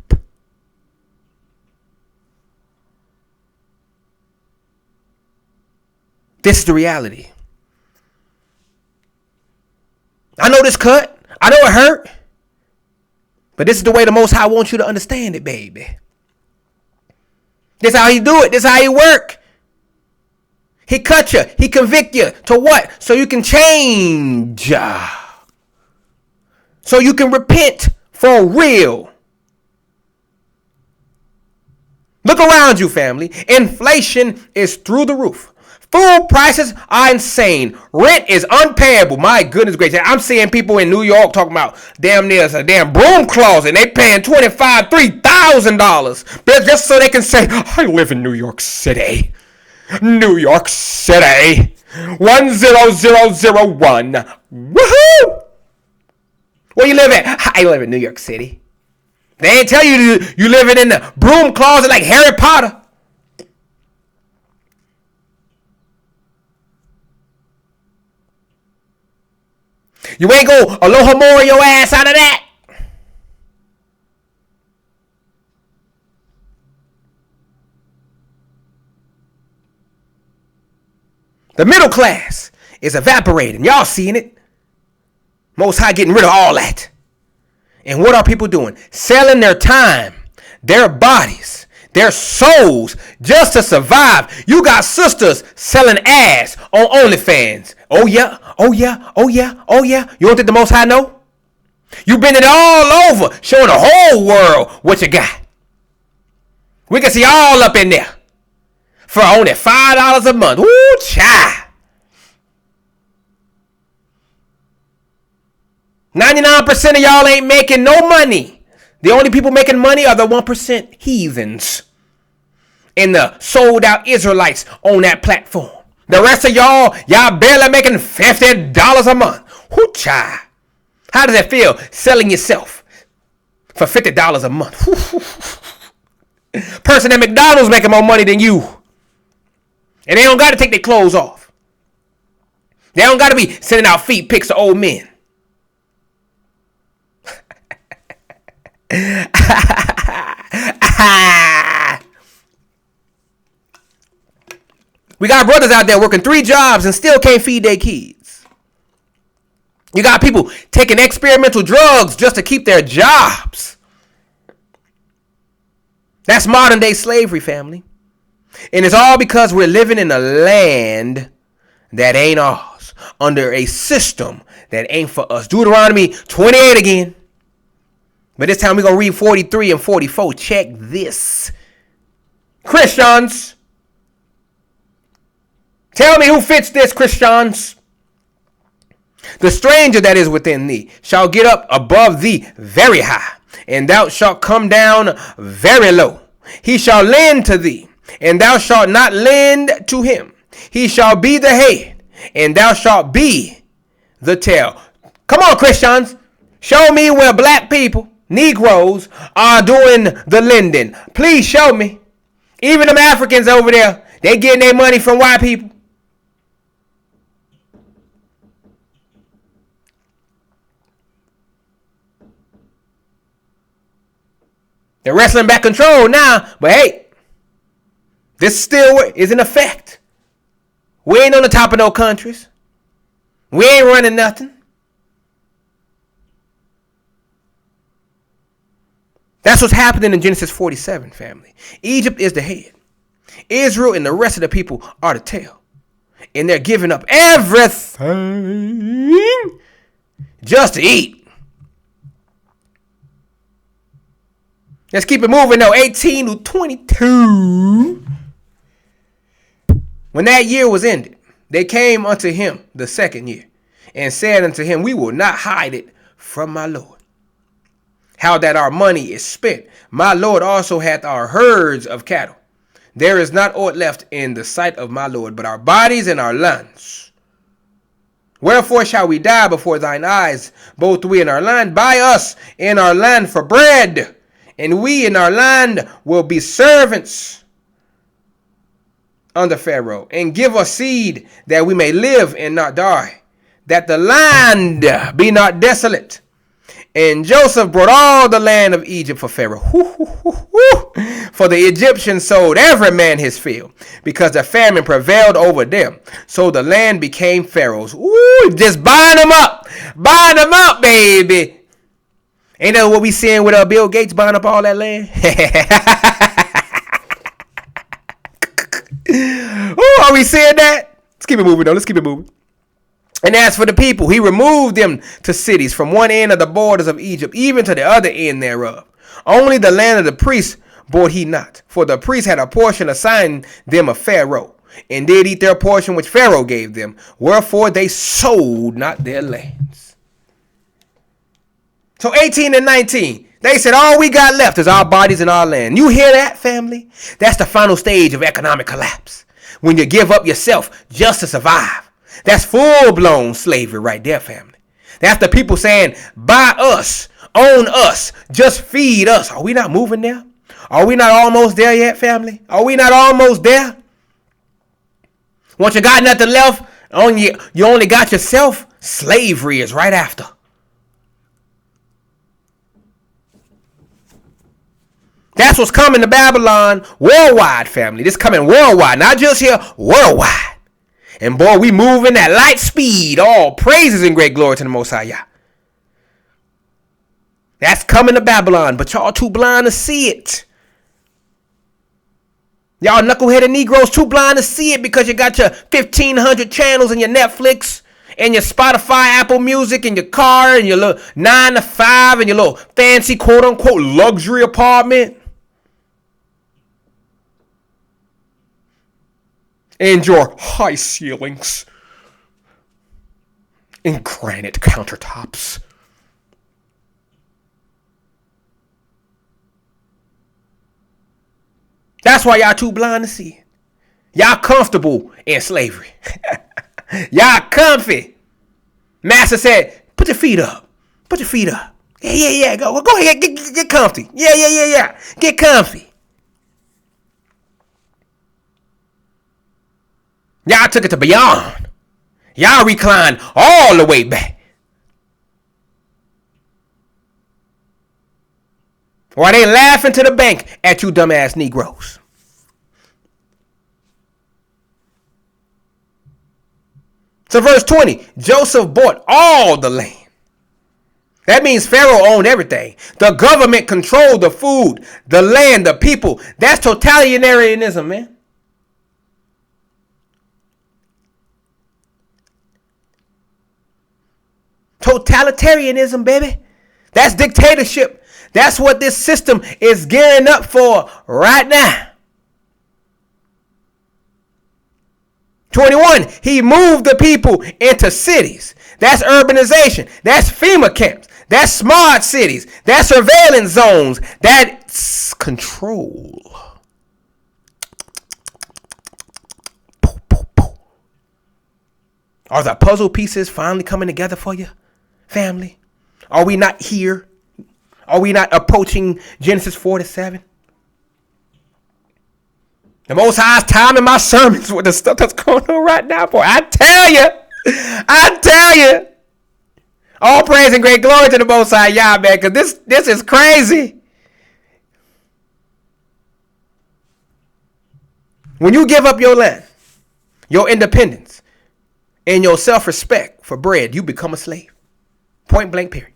This is the reality. I know this cut. I know it hurt. But this is the way the Most High wants you to understand it, baby. This is how he do it. This is how he work. He cut you. He convict you. To what? So you can change. So you can repent for real. Look around you, family. Inflation is through the roof. Food prices are insane. Rent is unpayable. My goodness gracious. I'm seeing people in New York talking about damn near a damn broom closet. They paying $2,500, $3,000 just so they can say, I live in New York City. New York City. 10001. Woohoo! Where you live at? I live in New York City. They ain't tell you you living in the broom closet like Harry Potter. You ain't go aloha more your ass out of that. The middle class is evaporating. Y'all seeing it. Most High getting rid of all that. And what are people doing? Selling their time, their bodies, their souls just to survive. You got sisters selling ass on OnlyFans. Oh yeah, oh yeah, oh yeah, oh yeah. You don't think the Most High know? You been it all over, showing the whole world what you got. We can see all up in there for only $5 a month. Ooh, child. 99% of y'all ain't making no money. The only people making money are the 1% heathens and the sold out Israelites on that platform. The rest of y'all barely making $50 a month. Whoo, child. How does that feel selling yourself for $50 a month? Per person at McDonald's making more money than you. And they don't got to take their clothes off. They don't got to be sending out feet pics to old men. We got brothers out there working 3 jobs and still can't feed their kids. You got people taking experimental drugs just to keep their jobs. That's modern day slavery, family. And it's all because we're living in a land that ain't ours, under a system that ain't for us. Deuteronomy 28 again. But this time we're going to read 43 and 44. Check this. Christians, tell me who fits this, Christians. The stranger that is within thee shall get up above thee very high, and thou shalt come down very low. He shall lend to thee, and thou shalt not lend to him. He shall be the head, and thou shalt be the tail. Come on, Christians. Show me where black people, Negroes, are doing the lending. Please show me. Even them Africans over there, they getting their money from white people. They're wrestling back control now, but hey, this still is in effect. We ain't on the top of no countries. We ain't running nothing. That's what's happening in Genesis 47, family. Egypt is the head. Israel and the rest of the people are the tail. And they're giving up everything just to eat. Let's keep it moving though. 18 to 22. When that year was ended, they came unto him the second year and said unto him, we will not hide it from my Lord. How that our money is spent. My Lord also hath our herds of cattle. There is not aught left in the sight of my Lord, but our bodies and our lands. Wherefore shall we die before thine eyes, both we and our land? Buy us in our land for bread, and we in our land will be servants under Pharaoh, and give us seed that we may live and not die, that the land be not desolate. And Joseph brought all the land of Egypt for Pharaoh. For the Egyptians sold every man his field, because the famine prevailed over them. So the land became Pharaoh's. Ooh, just buying them up. Buying them up, baby. Ain't that what we seeing with Bill Gates buying up all that land? Ooh, are we seeing that? Let's keep it moving though. Let's keep it moving. And as for the people, he removed them to cities from one end of the borders of Egypt, even to the other end thereof. Only the land of the priests bought he not, for the priests had a portion assigned them of Pharaoh, and did eat their portion which Pharaoh gave them, wherefore they sold not their lands. So 18 and 19, they said all we got left is our bodies and our land. You hear that, family? That's the final stage of economic collapse, when you give up yourself just to survive. That's full-blown slavery right there, family. That's the people saying, buy us, own us, just feed us. Are we not moving there? Are we not almost there yet, family? Are we not almost there? Once you got nothing left, you only got yourself, slavery is right after. That's what's coming to Babylon worldwide, family. This coming worldwide, not just here, worldwide. And boy, we moving at light speed. All praises and great glory to the Most High Yah. That's coming to Babylon, but y'all too blind to see it. Y'all knuckleheaded Negroes too blind to see it because you got your 1,500 channels and your Netflix and your Spotify, Apple Music, and your car and your little 9 to 5 and your little fancy quote unquote luxury apartment. And your high ceilings and granite countertops. That's why y'all too blind to see it. Y'all comfortable in slavery. Y'all comfy. Master said, put your feet up. Put your feet up. Yeah. Go ahead. Get comfy. Yeah. Get comfy. Y'all took it to beyond. Y'all reclined all the way back. While they laughing to the bank at you dumbass Negroes. So verse 20, Joseph bought all the land. That means Pharaoh owned everything. The government controlled the food, the land, the people. That's totalitarianism, man. Totalitarianism, baby. That's dictatorship. That's what this system is gearing up for right now. 21, he moved the people into cities. That's urbanization. That's FEMA camps. That's smart cities. That's surveillance zones. That's control. Are the puzzle pieces finally coming together for you, family? Are we not here? Are we not approaching Genesis 4-7? The Most High's time in my sermons with the stuff that's going on right now, boy. I tell you. All praise and great glory to the Most High, Yah, man, because this is crazy. When you give up your land, your independence, and your self-respect for bread, you become a slave. Point blank, period.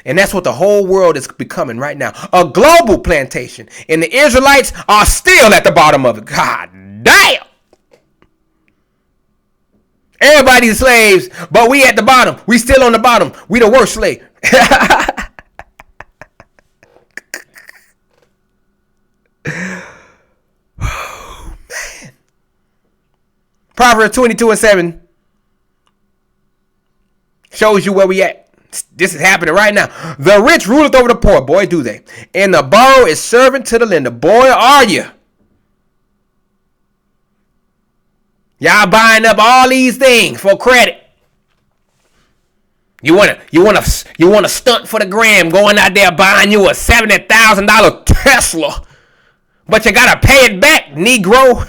And that's what the whole world is becoming right now. A global plantation. And the Israelites are still at the bottom of it. God damn. Everybody's slaves, but we at the bottom. We still on the bottom. We the worst slave. Oh, man. Proverbs 22:7 shows you where we at. This is happening right now. The rich ruleth over the poor. Boy, do they. And the borrower is servant to the lender. Boy, are you. Y'all buying up all these things for credit. You wanna stunt for the gram, going out there buying you a $70,000 Tesla, but you gotta pay it back, Negro.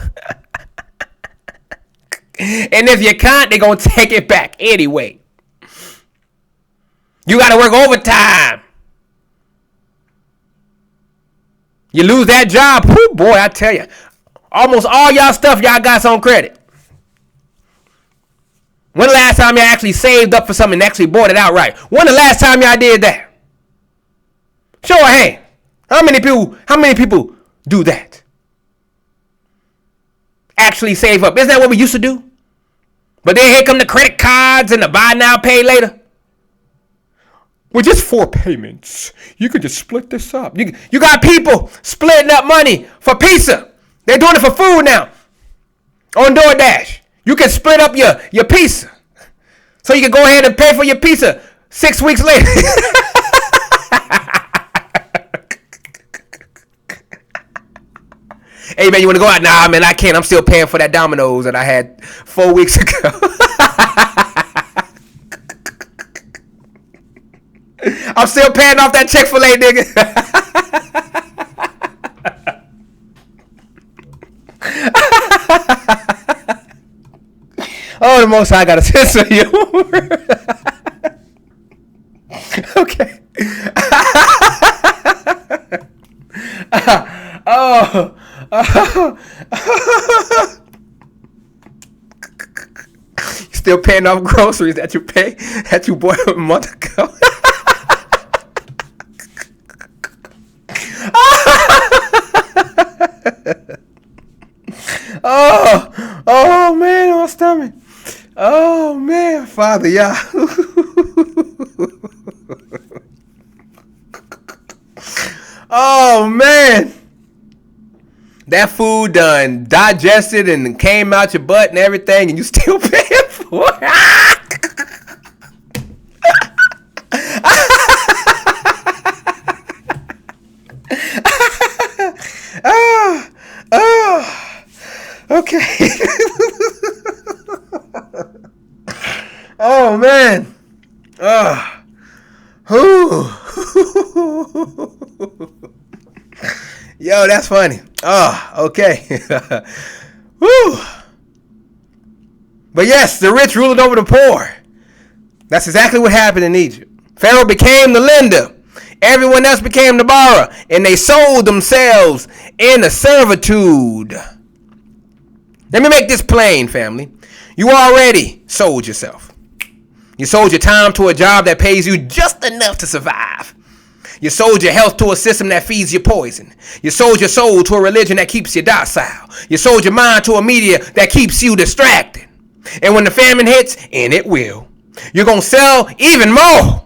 And if you can't, they're gonna take it back anyway. You got to work overtime. You lose that job. Whew, boy, I tell you. Almost all y'all stuff y'all got on credit. When the last time y'all actually saved up for something and actually bought it outright? When the last time y'all did that? Show a hand. How many people do that? Actually save up. Isn't that what we used to do? But then here come the credit cards and the buy now, pay later. With just 4 payments, you can just split this up. You got people splitting up money for pizza. They're doing it for food now. On DoorDash. You can split up your pizza. So you can go ahead and pay for your pizza 6 weeks later. Hey, man, you want to go out? Nah, man, I can't. I'm still paying for that Domino's that I had 4 weeks ago. I'm still paying off that Chick-fil-A, nigga. Oh, the Most High got a sense of humor. Okay. Still paying off groceries that you bought a month ago. Oh man, my stomach. Oh man, Father, yeah. Oh man, that food done digested and came out your butt and everything, and you still paying for it. Okay. Oh man. Yo, that's funny. Okay. Woo. But yes, the rich ruled over the poor. That's exactly what happened in Egypt. Pharaoh became the lender. Everyone else became the borrower. And they sold themselves into servitude. Let me make this plain, family. You already sold yourself. You sold your time to a job that pays you just enough to survive. You sold your health to a system that feeds you poison. You sold your soul to a religion that keeps you docile. You sold your mind to a media that keeps you distracted. And when the famine hits, and it will, you're going to sell even more.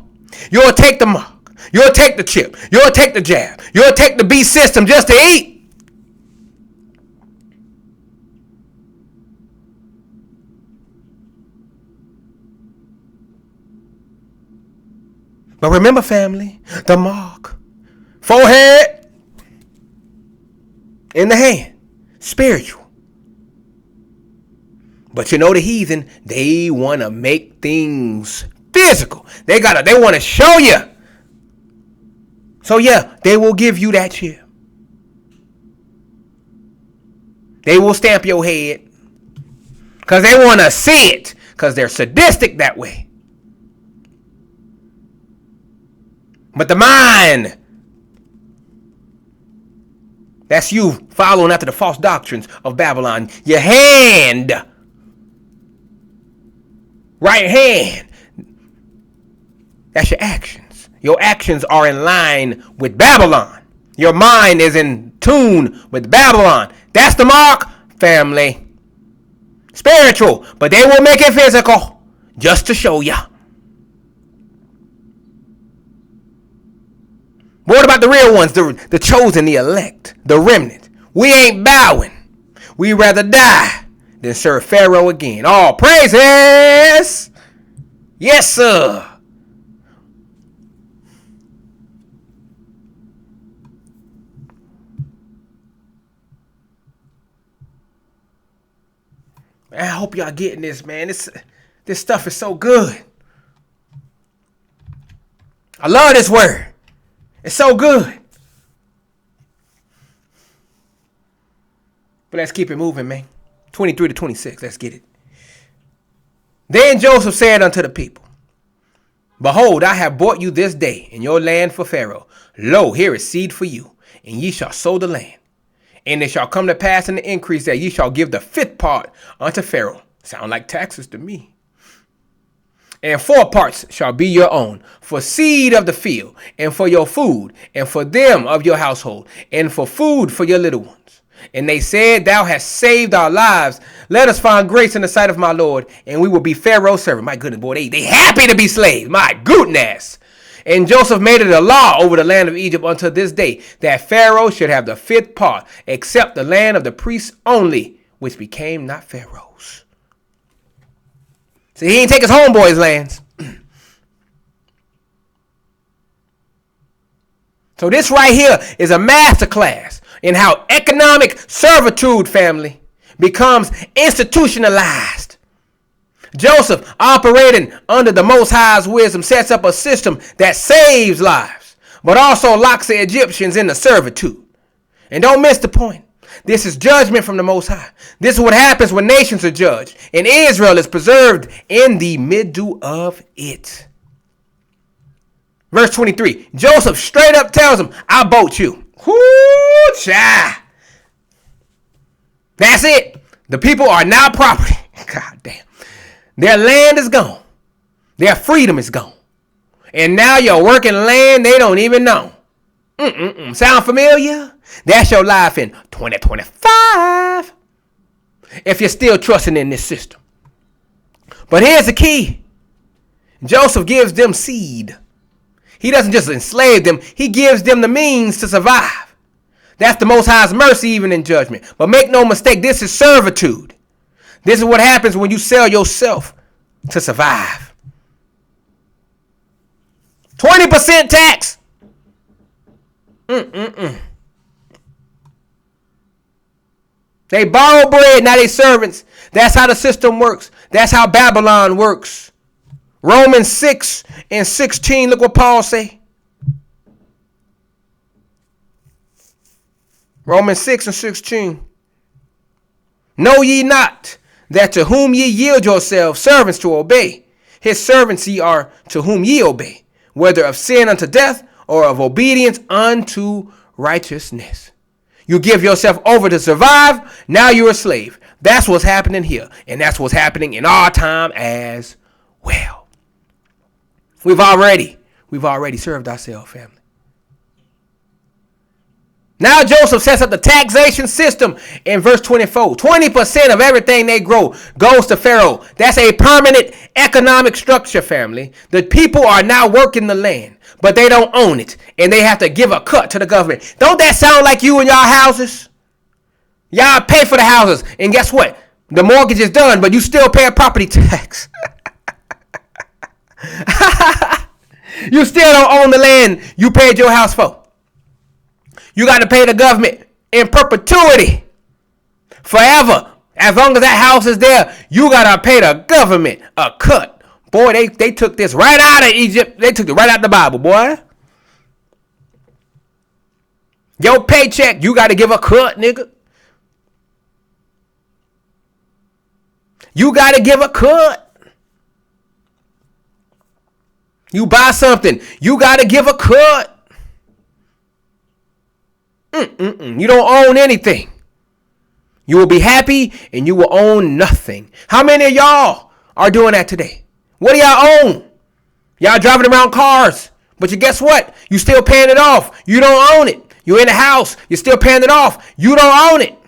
You'll take the mark. You'll take the chip. You'll take the jab. You'll take the beast system just to eat. But remember, family, the mark, forehead, in the hand, spiritual. But you know the heathen, they want to make things physical. They want to show you. So yeah, they will give you that chip. They will stamp your head because they want to see it, because they're sadistic that way. But the mind, that's you following after the false doctrines of Babylon. Your hand, right hand, that's your actions. Your actions are in line with Babylon. Your mind is in tune with Babylon. That's the mark, family. Spiritual, but they will make it physical just to show you. What about the real ones, the chosen, the elect, the remnant? We ain't bowing. We rather die than serve Pharaoh again. All praises. Yes, sir. Man, I hope y'all getting this, man. This stuff is so good. I love this word. It's so good. But let's keep it moving, man. 23 to 26. Let's get it. Then Joseph said unto the people, Behold, I have bought you this day in your land for Pharaoh. Lo, here is seed for you, and ye shall sow the land. And it shall come to pass in the increase that ye shall give the fifth part unto Pharaoh. Sound like taxes to me. And 4 parts shall be your own, for seed of the field, and for your food, and for them of your household, and for food for your little ones. And they said, Thou hast saved our lives. Let us find grace in the sight of my Lord, and we will be Pharaoh's servant. My goodness, boy, they happy to be slaves. My goodness. And Joseph made it a law over the land of Egypt unto this day, that Pharaoh should have the 5th part, except the land of the priests only, which became not Pharaoh's. See, he ain't take his homeboys' lands. So this right here is a masterclass in how economic servitude, family, becomes institutionalized. Joseph, operating under the Most High's wisdom, sets up a system that saves lives, but also locks the Egyptians into servitude. And don't miss the point. This is judgment from the Most High. This is what happens when nations are judged, and Israel is preserved in the middle of it. Verse 23, Joseph straight up tells him, I bought you. Whoo-cha. That's it. The people are now property. God damn. Their land is gone. Their freedom is gone. And now your working land, they don't even know. Sound familiar? That's your life in 2025. If you're still trusting in this system. But here's the key. Joseph gives them seed. He doesn't just enslave them. He gives them the means to survive. That's the Most High's mercy even in judgment. But make no mistake, this is servitude. This is what happens when you sell yourself to survive. 20% tax. They borrow bread, now they servants. That's how the system works. That's how Babylon works. Romans 6 and 16, look what Paul say. Romans 6 and 16. Know ye not that to whom ye yield yourselves servants to obey, his servants ye are to whom ye obey, whether of sin unto death or of obedience unto righteousness. You give yourself over to survive, now you're a slave. That's what's happening here, and that's what's happening in our time as well. We've already served ourselves, family. Now Joseph sets up the taxation system in verse 24. 20% of everything they grow goes to Pharaoh. That's a permanent economic structure, family. The people are now working the land, but they don't own it, and they have to give a cut to the government. Don't that sound like you and y'all houses? Y'all pay for the houses, and guess what? The mortgage is done, but you still pay a property tax. You still don't own the land you paid your house for. You got to pay the government in perpetuity, forever. As long as that house is there, you got to pay the government a cut. Boy, they took this right out of Egypt. They took it right out of the Bible, boy. Your paycheck, you got to give a cut, nigga. You got to give a cut. You buy something, you got to give a cut. You don't own anything. You will be happy and you will own nothing. How many of y'all are doing that today? What do y'all own? Y'all driving around cars, but guess what? You still paying it off. You don't own it. You're in the house. You're still paying it off. You don't own it.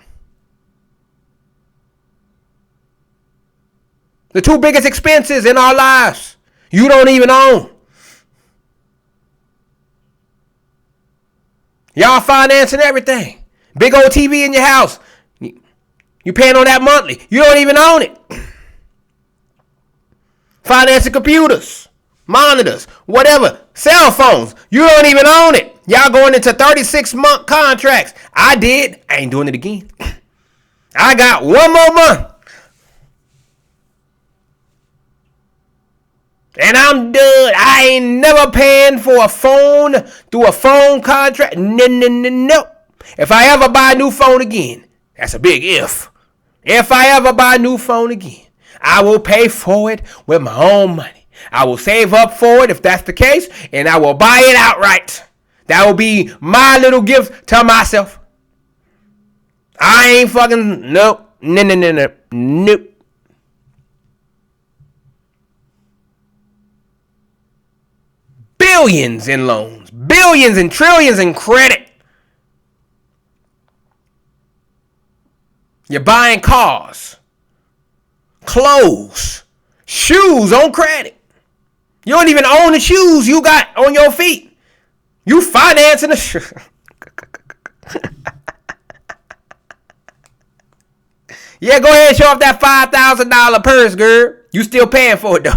The two biggest expenses in our lives, you don't even own. Y'all financing everything. Big old TV in your house. You paying on that monthly. You don't even own it. Financing computers, monitors, whatever. Cell phones. You don't even own it. Y'all going into 36-month contracts. I did. I ain't doing it again. I got one more month. And I'm done. I ain't never paying for a phone through a phone contract. No. If I ever buy a new phone again, that's a big if. If I ever buy a new phone again, I will pay for it with my own money. I will save up for it if that's the case, and I will buy it outright. That will be my little gift to myself. I ain't fucking, nope. Nope. Billions in loans, billions and trillions in credit. You're buying cars, clothes, shoes on credit. You don't even own the shoes you got on your feet. You financing the shoes. Yeah, go ahead and show off that $5,000 purse, girl. You still paying for it, though.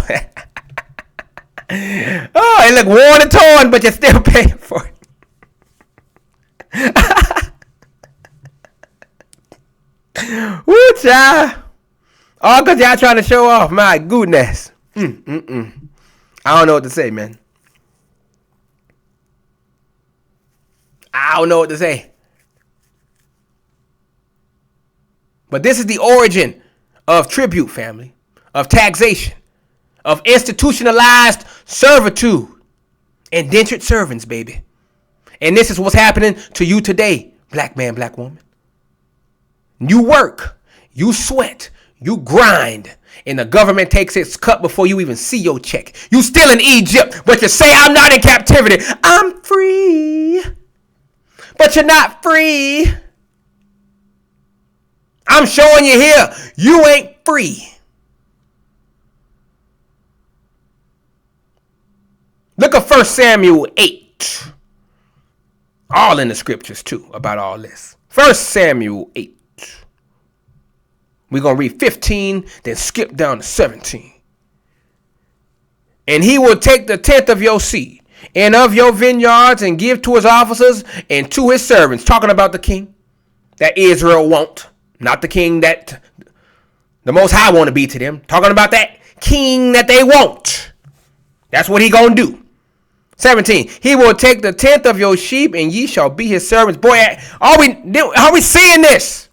Oh, it look worn and torn, but you're still paying for it. Woo, child. All because y'all trying to show off. My goodness. I don't know what to say, man. I don't know what to say. But this is the origin of tribute, family, of taxation, of institutionalized servitude, indentured servants, baby. And this is what's happening to you today, black man, black woman. You work, you sweat, you grind, and the government takes its cut before you even see your check. You still in Egypt, but you say, I'm not in captivity. I'm free. But you're not free. I'm showing you here, you ain't free. Look at 1 Samuel 8. All in the scriptures, too, about all this. 1 Samuel 8. We're going to read 15, then skip down to 17. And he will take the tenth of your seed and of your vineyards and give to his officers and to his servants. Talking about the king that Israel won't. Not the king that the Most High want to be to them. Talking about that king that they won't. That's what he going to do. 17. He will take the tenth of your sheep and ye shall be his servants. Boy, are we seeing this?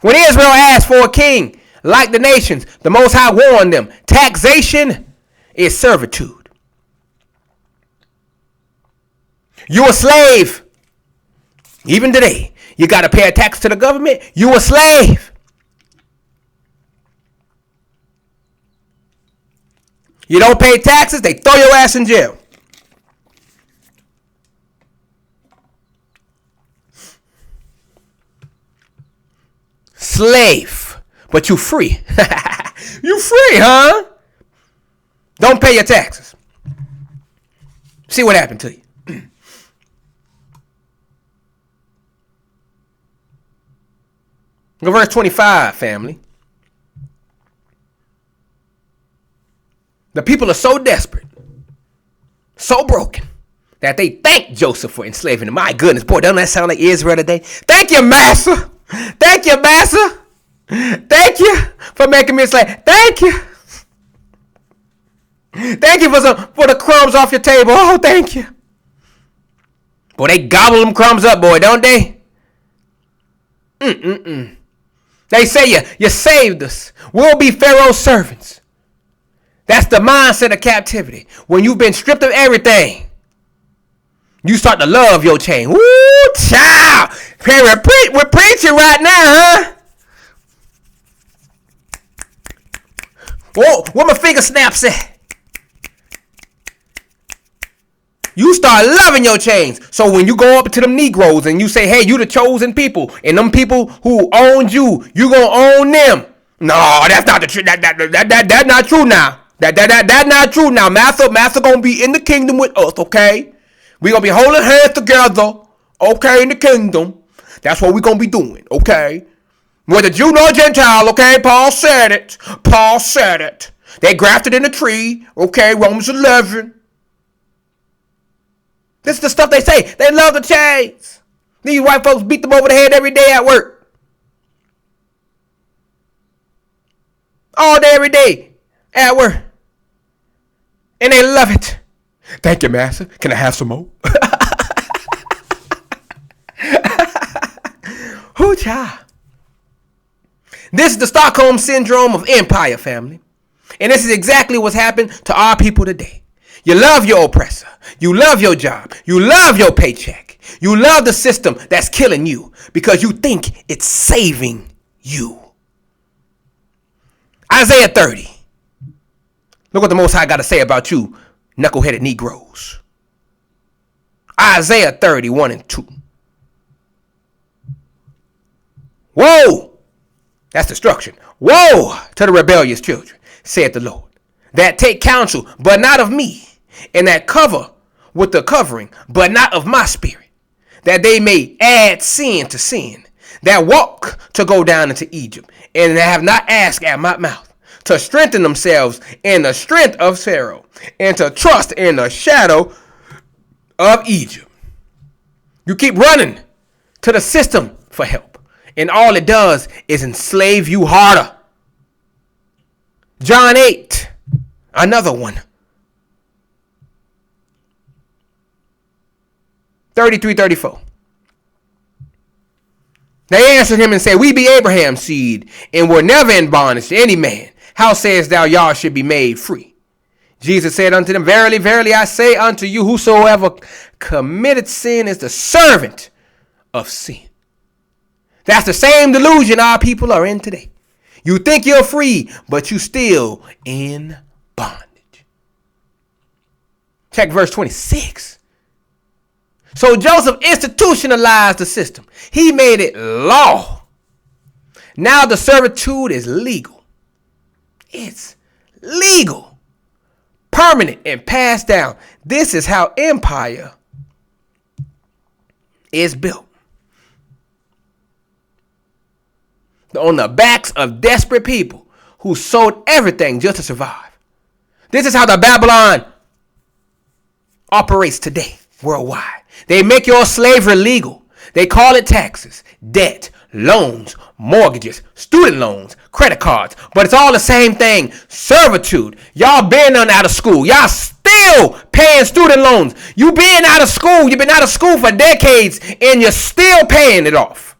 When Israel asked for a king, Like the nations, the Most High warned them. Taxation is servitude. You a slave. Even today, you got to pay a tax to the government. You a slave. You don't pay taxes, they throw your ass in jail. Slave, but you free. You free, huh? Don't pay your taxes. See what happened to you. Go verse 25, family. The people are so desperate, so broken, that they thank Joseph for enslaving them. My goodness, boy, doesn't that sound like Israel today? Thank you, master. Thank you, master. Thank you for making me a slave. Thank you. Thank you for the crumbs off your table. Oh, thank you. Boy, they gobble them crumbs up, boy, don't they? They say you saved us. We'll be Pharaoh's servants. That's the mindset of captivity. When you've been stripped of everything, you start to love your chain. Woo, child. We're preaching right now, huh? Whoa, where my finger snaps at? You start loving your chains. So when you go up to them Negroes and you say, hey, you the chosen people, and them people who owned you, you gonna own them. No, that's not the truth. That's not true now. That's not true now. Master gonna be in the kingdom with us, okay? We gonna be holding hands together, okay, in the kingdom. That's what we gonna be doing, okay? Whether Jew nor Gentile, okay? Paul said it. Paul said it. They grafted in the tree, okay? Romans 11. This is the stuff they say. They love the chains. These white folks beat them over the head every day at work. All day, every day at work. And they love it. Thank you, master. Can I have some more? Hoo child. This is the Stockholm Syndrome of empire, family. And this is exactly what's happened to our people today. You love your oppressor. You love your job. You love your paycheck. You love the system that's killing you because you think it's saving you. Isaiah 30. Look what the Most High got to say about you, knuckleheaded Negroes. Isaiah 30, 1 and 2. Woe! That's destruction. Woe to the rebellious children, saith the Lord, that take counsel, but not of me, and that cover with the covering, but not of my spirit, that they may add sin to sin, that walk to go down into Egypt, and have not asked at my mouth, to strengthen themselves in the strength of Pharaoh, and to trust in the shadow of Egypt. You keep running to the system for help, and all it does is enslave you harder. John 8, another one. 33, 34. They answered him and said, we be Abraham's seed, and were never in bondage to any man. How sayest thou, y'all should be made free? Jesus said unto them, verily, verily, I say unto you, whosoever committed sin is the servant of sin. That's the same delusion our people are in today. You think you're free, but you still in bondage. Check verse 26. So Joseph institutionalized the system. He made it law. Now the servitude is legal. It's legal, permanent, and passed down. This is how empire is built. On the backs of desperate people who sold everything just to survive. This is how the Babylon operates today worldwide. They make your slavery legal. They call it taxes, debt, loans, mortgages, student loans, credit cards. But it's all the same thing. Servitude. Y'all been out of school. Y'all still paying student loans. You been out of school. You've been out of school for decades and you're still paying it off.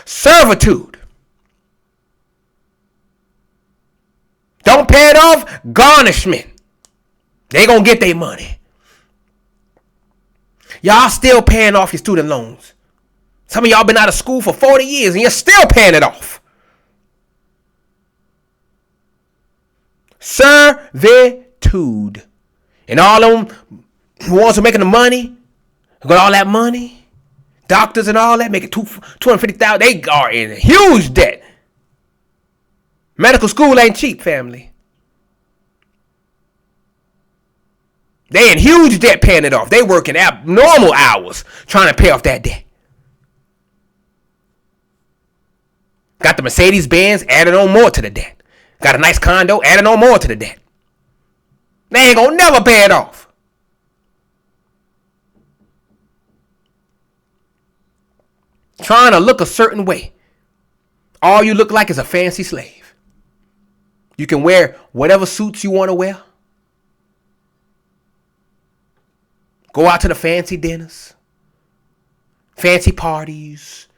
Servitude. Don't pay it off, garnishment. They gonna get their money. Y'all still paying off your student loans. Some of y'all been out of school for 40 years and you're still paying it off. Servitude. And all them ones who making the money, got all that money, doctors and all that, making $250,000, they are in huge debt. Medical school ain't cheap, family. They in huge debt paying it off. They working abnormal hours trying to pay off that debt. Got the Mercedes-Benz, adding on more to the debt. Got a nice condo, adding on more to the debt. They ain't gonna never pay it off. Trying to look a certain way. All you look like is a fancy slave. You can wear whatever suits you want to wear. Go out to the fancy dinners, fancy parties,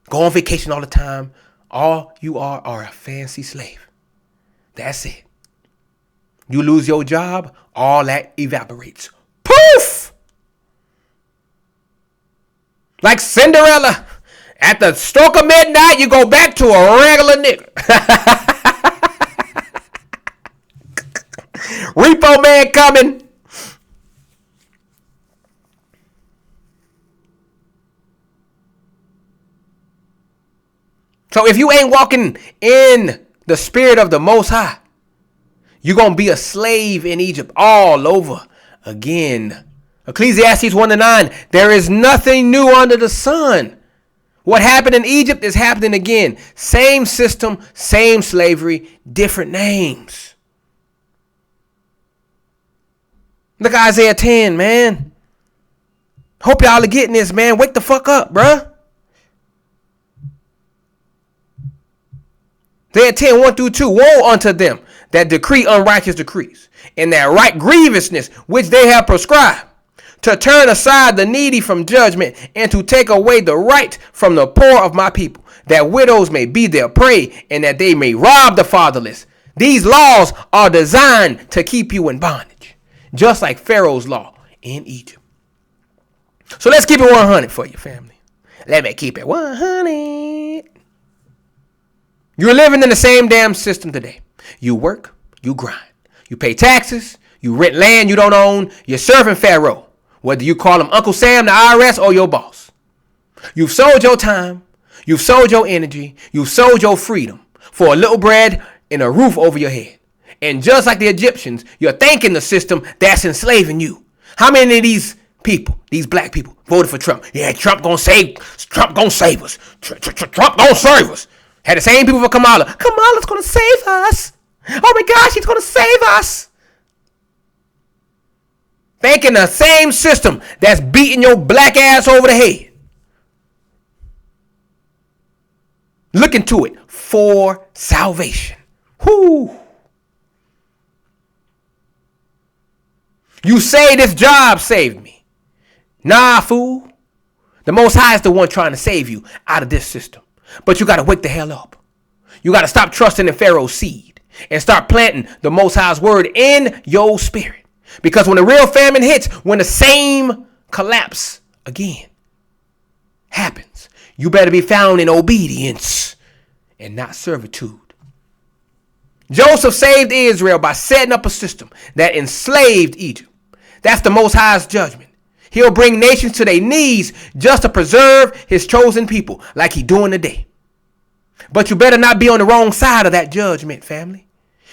go on vacation all the time. All you are a fancy slave. That's it. You lose your job, all that evaporates. Poof! Like Cinderella. At the stroke of midnight, you go back to a regular nigga. Repo man coming. So if you ain't walking in the spirit of the Most High, you're going to be a slave in Egypt all over again. Ecclesiastes 1-9, there is nothing new under the sun. What happened in Egypt is happening again. Same system, same slavery, different names. Look at Isaiah 10, man. Hope y'all are getting this, man. Wake the fuck up, bruh. Isaiah 10, 1-2. Woe unto them that decree unrighteous decrees, and that right grievousness which they have prescribed, to turn aside the needy from judgment, and to take away the right from the poor of my people, that widows may be their prey, and that they may rob the fatherless. These laws are designed to keep you in bondage, just like Pharaoh's law in Egypt. So let's keep it 100 for you, family. Let me keep it 100. You're living in the same damn system today. You work, you grind. You pay taxes, you rent land you don't own, you're serving Pharaoh. Whether you call him Uncle Sam, the IRS, or your boss. You've sold your time, you've sold your energy, you've sold your freedom for a little bread and a roof over your head. And just like the Egyptians, you're thanking the system that's enslaving you. How many of these people, these black people, voted for Trump? Yeah, Trump gonna save us. Trump gonna save us. Had the same people for Kamala. Kamala's going to save us. Oh my gosh, she's going to save us. Thanking the same system that's beating your black ass over the head. Looking to it for salvation. Whoo. You say this job saved me. Nah, fool. The Most High is the one trying to save you out of this system. But you got to wake the hell up. You got to stop trusting in Pharaoh's seed and start planting the Most High's word in your spirit. Because when the real famine hits, when the same collapse again happens, you better be found in obedience and not servitude. Joseph saved Israel by setting up a system that enslaved Egypt. That's the Most High's judgment. He'll bring nations to their knees just to preserve his chosen people like he doing today. But you better not be on the wrong side of that judgment, family.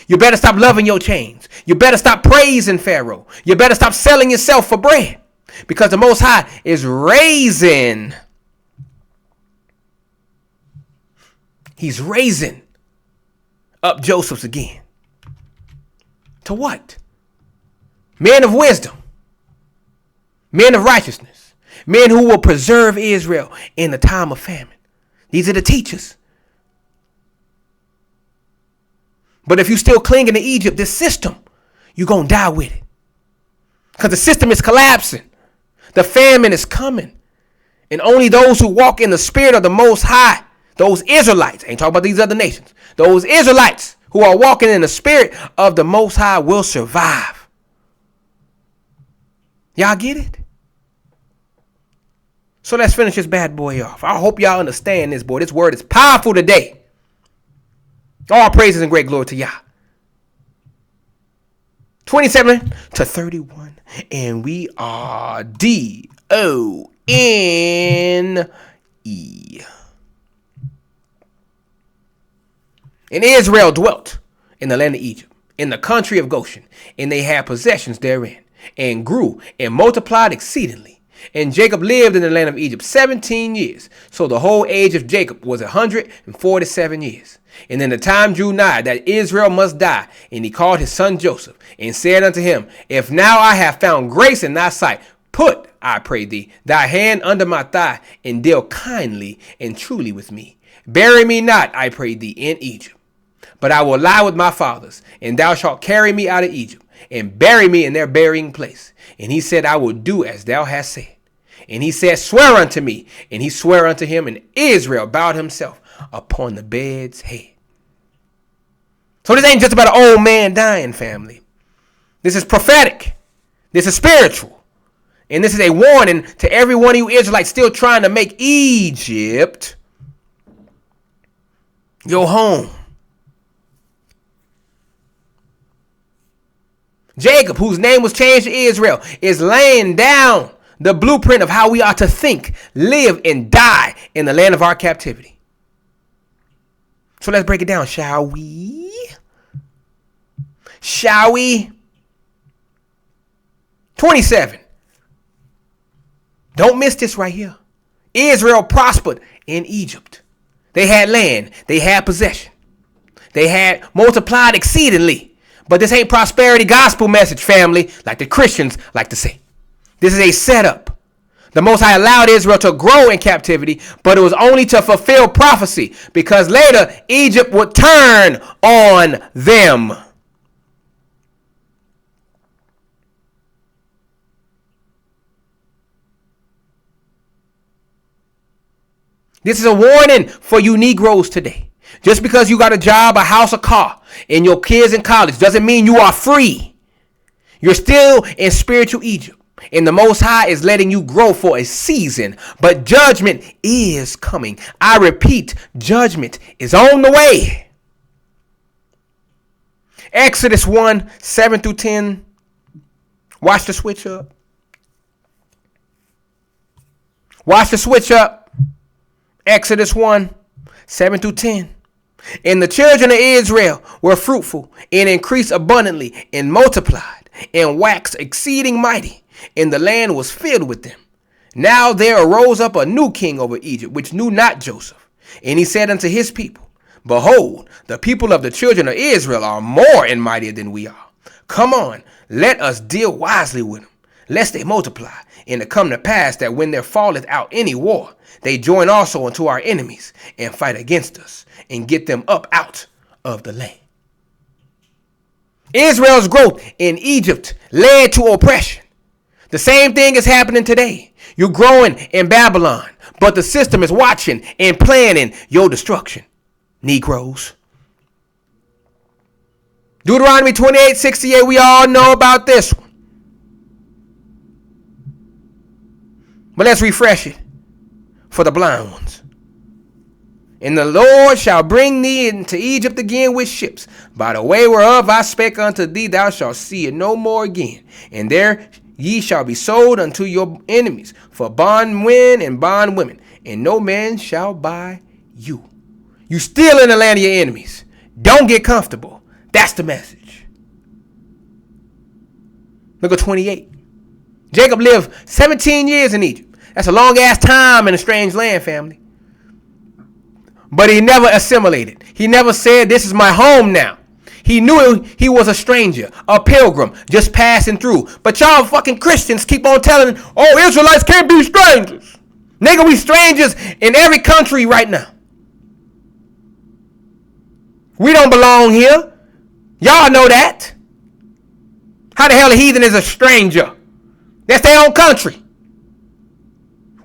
You better stop loving your chains. You better stop praising Pharaoh. You better stop selling yourself for bread. Because the Most High is raising. He's raising up Joseph's again. To what? Men of wisdom. Men of righteousness. Men who will preserve Israel in the time of famine. These are the teachers. But if you still clinging to Egypt, this system, you're going to die with it. Because the system is collapsing. The famine is coming. And only those who walk in the spirit of the Most High, those Israelites, ain't talking about these other nations, those Israelites who are walking in the spirit of the Most High will survive. Y'all get it? So let's finish this bad boy off. I hope y'all understand this, boy. This word is powerful today. All praises and great glory to Yah. 27 to 31. And we are D-O-N-E. And Israel dwelt in the land of Egypt, in the country of Goshen, and they had possessions therein, and grew and multiplied exceedingly. And Jacob lived in the land of Egypt 17 years. So the whole age of Jacob was 147 years. And then the time drew nigh that Israel must die. And he called his son Joseph, and said unto him, If now I have found grace in thy sight, put, I pray thee, thy hand under my thigh, and deal kindly and truly with me. Bury me not, I pray thee, in Egypt. But I will lie with my fathers, and thou shalt carry me out of Egypt, and bury me in their burying place. And he said, I will do as thou hast said. And he said, Swear unto me. And he sware unto him, and Israel bowed himself upon the bed's head. So this ain't just about an old man dying, family. This is prophetic. This is spiritual. And this is a warning to every one of you Israelites still trying to make Egypt your home. Jacob, whose name was changed to Israel, is laying down the blueprint of how we are to think, live, and die in the land of our captivity. So let's break it down, shall we? Shall we? 27. Don't miss this right here. Israel prospered in Egypt. They had land. They had possession. They had multiplied exceedingly. But this ain't prosperity gospel message, family, like the Christians like to say. This is a setup. The Most High allowed Israel to grow in captivity, but it was only to fulfill prophecy, because later Egypt would turn on them. This is a warning for you Negroes today. Just because you got a job, a house, a car, and your kids in college doesn't mean you are free. You're still in spiritual Egypt. And the Most High is letting you grow for a season. But judgment is coming. I repeat, judgment is on the way. Exodus 1, 7 through 10. Watch the switch up. Watch the switch up. Exodus 1, 7 through 10. And the children of Israel were fruitful and increased abundantly and multiplied and waxed exceeding mighty, and the land was filled with them. Now there arose up a new king over Egypt, which knew not Joseph. And he said unto his people, Behold, the people of the children of Israel are more and mightier than we are. Come on, let us deal wisely with them, lest they multiply. And it come to pass that when there falleth out any war, they join also unto our enemies and fight against us and get them up out of the land. Israel's growth in Egypt led to oppression. The same thing is happening today. You're growing in Babylon, but the system is watching and planning your destruction, Negroes. Deuteronomy 28:68, we all know about this one. But let's refresh it for the blind ones. And the Lord shall bring thee into Egypt again with ships, by the way whereof I spake unto thee, thou shalt see it no more again. And there ye shall be sold unto your enemies for bondmen and bondwomen, and no man shall buy you. You still in the land of your enemies. Don't get comfortable. That's the message. Look at 28. Jacob lived 17 years in Egypt. That's a long ass time in a strange land, family. But he never assimilated. He never said, this is my home now. He knew he was a stranger, a pilgrim, just passing through. But y'all fucking Christians keep on telling, oh, Israelites can't be strangers. Nigga, we strangers in every country right now. We don't belong here. Y'all know that. How the hell a heathen is a stranger? That's their own country.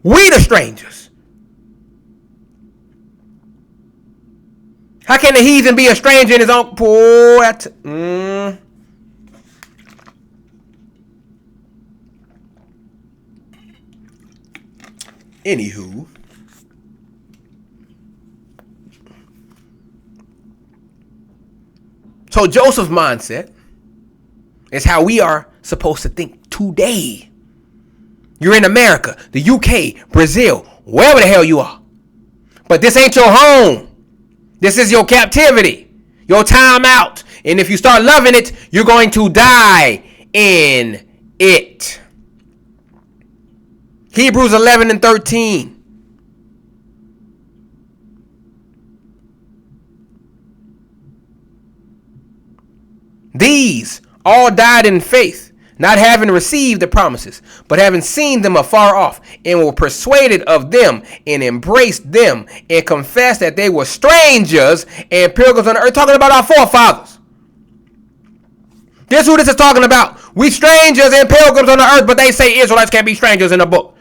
We the strangers. How can the heathen be a stranger in his own poor? Anywho. So Joseph's mindset is how we are supposed to think today. You're in America, the UK, Brazil, wherever the hell you are. But this ain't your home. This is your captivity, your time out. And if you start loving it, you're going to die in it. Hebrews 11:13. These all died in faith, not having received the promises, but having seen them afar off, and were persuaded of them, and embraced them, and confessed that they were strangers and pilgrims on the earth. Talking about our forefathers. This is who this is talking about. We strangers and pilgrims on the earth, but they say Israelites can't be strangers in the book,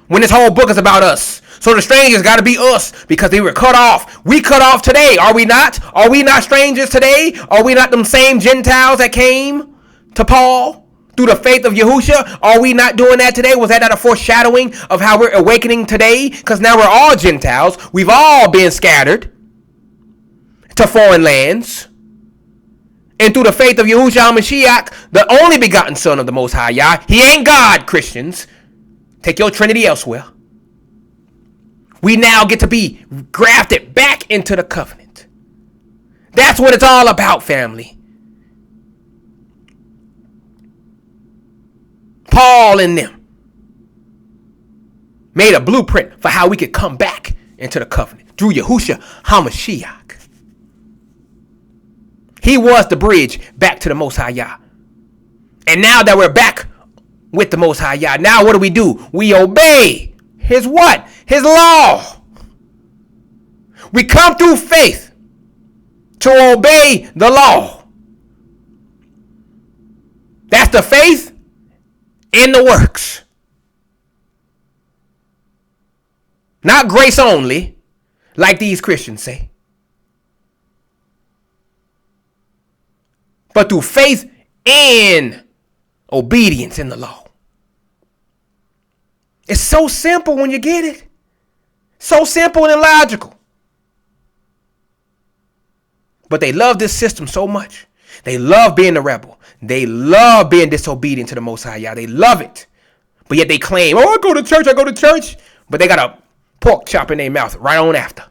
when this whole book is about us. So the strangers got to be us, because they were cut off. We cut off today, are we not? Are we not strangers today? Are we not them same Gentiles that came to Paul through the faith of Yahusha? Are we not doing that today? Was that not a foreshadowing of how we're awakening today? Because now we're all Gentiles. We've all been scattered to foreign lands. And through the faith of Yahushua HaMashiach, the only begotten Son of the Most High Yah, he ain't God, Christians. Take your Trinity elsewhere. We now get to be grafted back into the covenant. That's what it's all about, family. Paul and them made a blueprint for how we could come back into the covenant through Yahushua HaMashiach. He was the bridge back to the Most High Yah. And now that we're back with the Most High Yah, now what do? We obey his what? His law. We come through faith to obey the law. That's the faith in the works. Not grace only, like these Christians say, but through faith and obedience in the law. It's so simple when you get it. So simple and logical. But they love this system so much. They love being a rebel. They love being disobedient to the Most High Yah. They love it. But yet they claim, oh, I go to church. But they got a pork chop in their mouth right on after.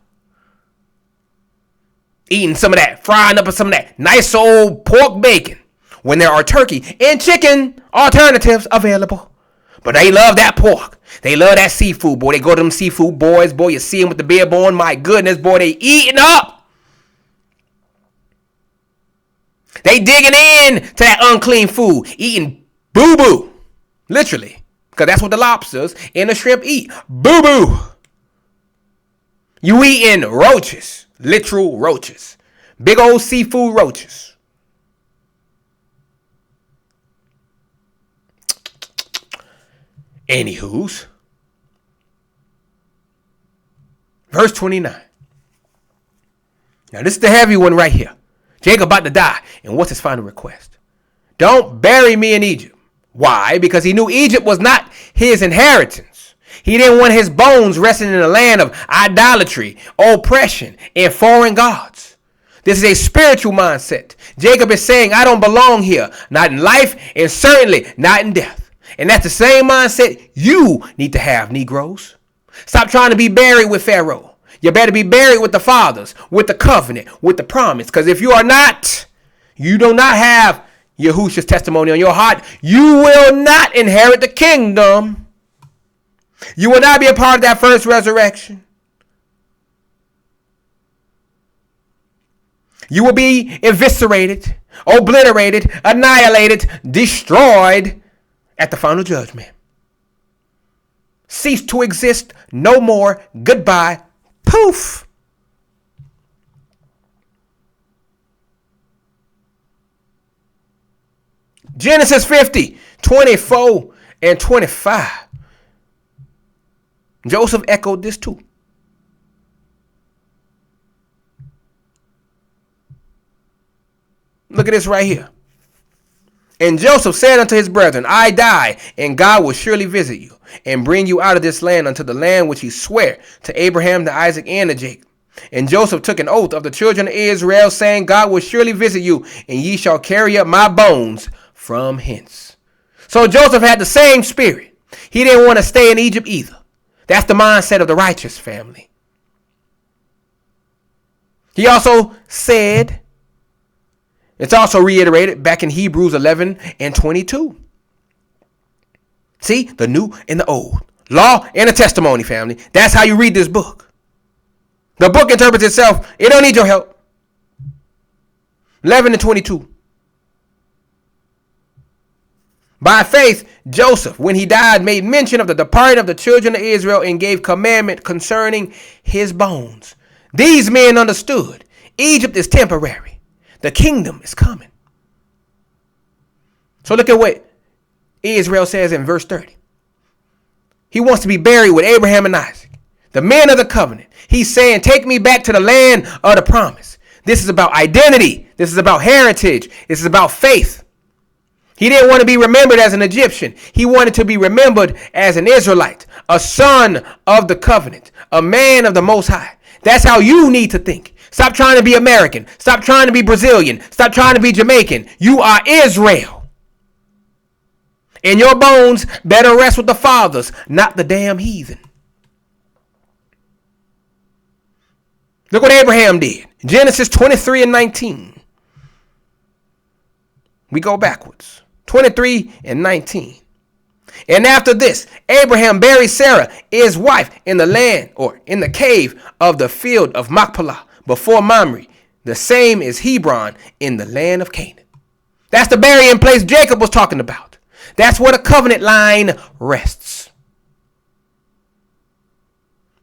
Eating some of that, frying up some of that nice old pork bacon when there are turkey and chicken alternatives available. But they love that pork. They love that seafood, boy. They go to them seafood boys, boy. You see them with the beer born. My goodness, boy, they eating up. They digging in to that unclean food, eating boo-boo, literally, because that's what the lobsters and the shrimp eat. Boo-boo. You eating roaches, literal roaches, big old seafood roaches. Anywho's. Verse 29. Now this is the heavy one right here. Jacob about to die. And what's his final request? Don't bury me in Egypt. Why? Because he knew Egypt was not his inheritance. He didn't want his bones resting in a land of idolatry, oppression, and foreign gods. This is a spiritual mindset. Jacob is saying, I don't belong here. Not in life and certainly not in death. And that's the same mindset you need to have, Negroes. Stop trying to be buried with Pharaoh. You better be buried with the fathers, with the covenant, with the promise. Because if you are not, you do not have Yahushua's testimony on your heart, you will not inherit the kingdom. You will not be a part of that first resurrection. You will be eviscerated, obliterated, annihilated, destroyed at the final judgment. Cease to exist, no more, goodbye, poof. Genesis 50, 24 and 25. Joseph echoed this too. Look at this right here. And Joseph said unto his brethren, I die, and God will surely visit you, and bring you out of this land unto the land which he sware to Abraham, to Isaac, and to Jacob. And Joseph took an oath of the children of Israel, saying, God will surely visit you, and ye shall carry up my bones from hence. So Joseph had the same spirit. He didn't want to stay in Egypt either. That's the mindset of the righteous family. He also said, it's also reiterated back in Hebrews 11 and 22. See, the new and the old. Law and the testimony, family. That's how you read this book. The book interprets itself. It don't need your help. 11 and 22. By faith, Joseph, when he died, made mention of the departing of the children of Israel and gave commandment concerning his bones. These men understood Egypt is temporary. The kingdom is coming. So look at what Israel says in verse 30. He wants to be buried with Abraham and Isaac, the men of the covenant. He's saying, take me back to the land of the promise. This is about identity. This is about heritage. This is about faith. He didn't want to be remembered as an Egyptian. He wanted to be remembered as an Israelite, a son of the covenant, a man of the Most High. That's how you need to think. Stop trying to be American. Stop trying to be Brazilian. Stop trying to be Jamaican. You are Israel. And your bones better rest with the fathers, not the damn heathen. Look what Abraham did. Genesis 23 and 19. We go backwards. 23 and 19. And after this, Abraham buried Sarah, his wife, in the land, or in the cave of the field of Machpelah, before Mamre. The same is Hebron, in the land of Canaan. That's the burying place Jacob was talking about. That's where the covenant line rests.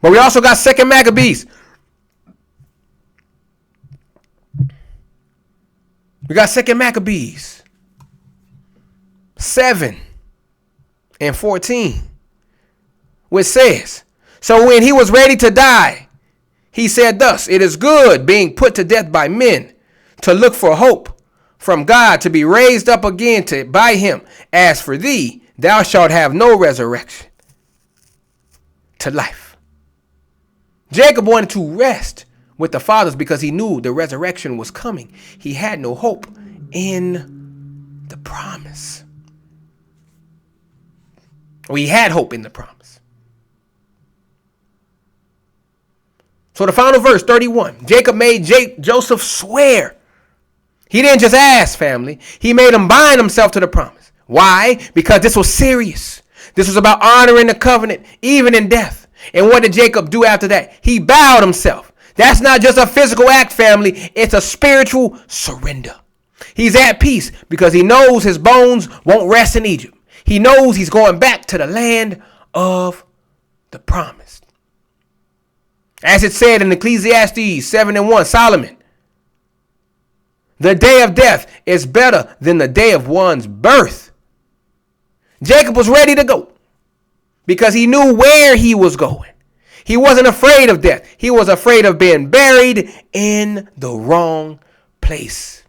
But we also got 2 Maccabees. We got 2 Maccabees 7 and 14, which says, so when he was ready to die, he said thus, it is good being put to death by men, to look for hope from God, to be raised up again by him. As for thee, thou shalt have no resurrection to life. Jacob wanted to rest with the fathers because he knew the resurrection was coming. He had no hope in the promise. Or he had hope in the promise. So the final verse, 31. Jacob made Joseph swear. He didn't just ask, family. He made him bind himself to the promise. Why? Because this was serious. This was about honoring the covenant, even in death. And what did Jacob do after that? He bowed himself. That's not just a physical act, family. It's a spiritual surrender. He's at peace because he knows his bones won't rest in Egypt. He knows he's going back to the land of the promise. As it said in Ecclesiastes 7 and 1, Solomon, the day of death is better than the day of one's birth. Jacob was ready to go because he knew where he was going. He wasn't afraid of death. He was afraid of being buried in the wrong place.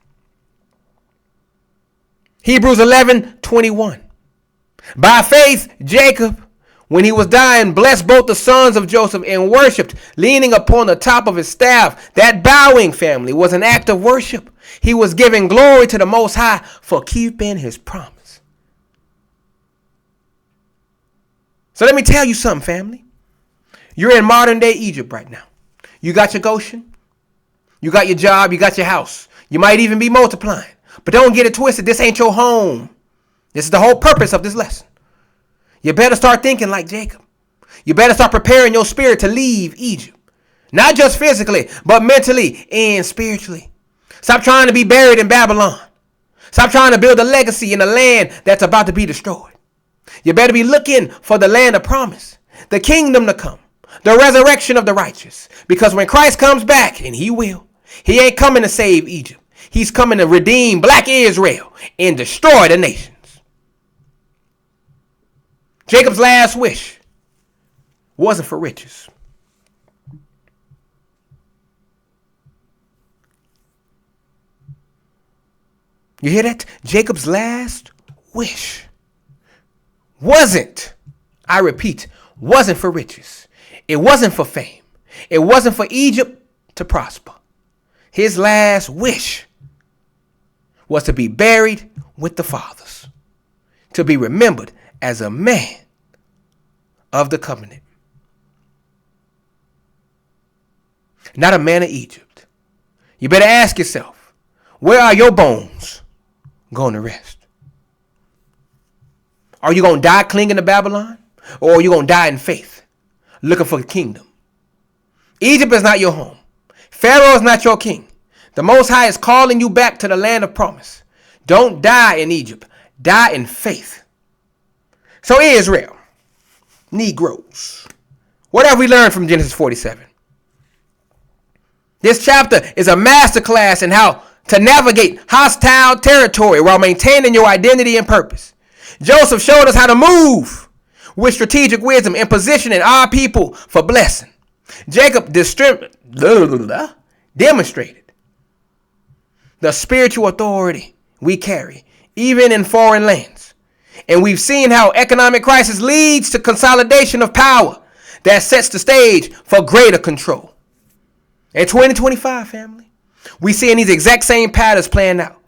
Hebrews 11:21. By faith, Jacob, when he was dying, blessed both the sons of Joseph and worshipped, leaning upon the top of his staff. That bowing, family, was an act of worship. He was giving glory to the Most High for keeping his promise. So let me tell you something, family. You're in modern day Egypt right now. You got your Goshen. You got your job. You got your house. You might even be multiplying. But don't get it twisted. This ain't your home. This is the whole purpose of this lesson. You better start thinking like Jacob. You better start preparing your spirit to leave Egypt. Not just physically, but mentally and spiritually. Stop trying to be buried in Babylon. Stop trying to build a legacy in a land that's about to be destroyed. You better be looking for the land of promise, the kingdom to come, the resurrection of the righteous. Because when Christ comes back, and he will, he ain't coming to save Egypt. He's coming to redeem black Israel and destroy the nations. Jacob's last wish wasn't for riches. You hear that? Jacob's last wish wasn't, I repeat, wasn't for riches. It wasn't for fame. It wasn't for Egypt to prosper. His last wish was to be buried with the fathers, to be remembered as a man of the covenant, not a man of Egypt. You better ask yourself, where are your bones going to rest? Are you going to die clinging to Babylon? Or are you going to die in faith, looking for the kingdom? Egypt is not your home. Pharaoh is not your king. The Most High is calling you back to the land of promise. Don't die in Egypt. Die in faith. So Israel, Negroes, what have we learned from Genesis 47? This chapter is a masterclass in how to navigate hostile territory while maintaining your identity and purpose. Joseph showed us how to move with strategic wisdom and positioning our people for blessing. Jacob demonstrated the spiritual authority we carry, even in foreign lands. And we've seen how economic crisis leads to consolidation of power that sets the stage for greater control. In 2025, family, we seeing these exact same patterns playing out.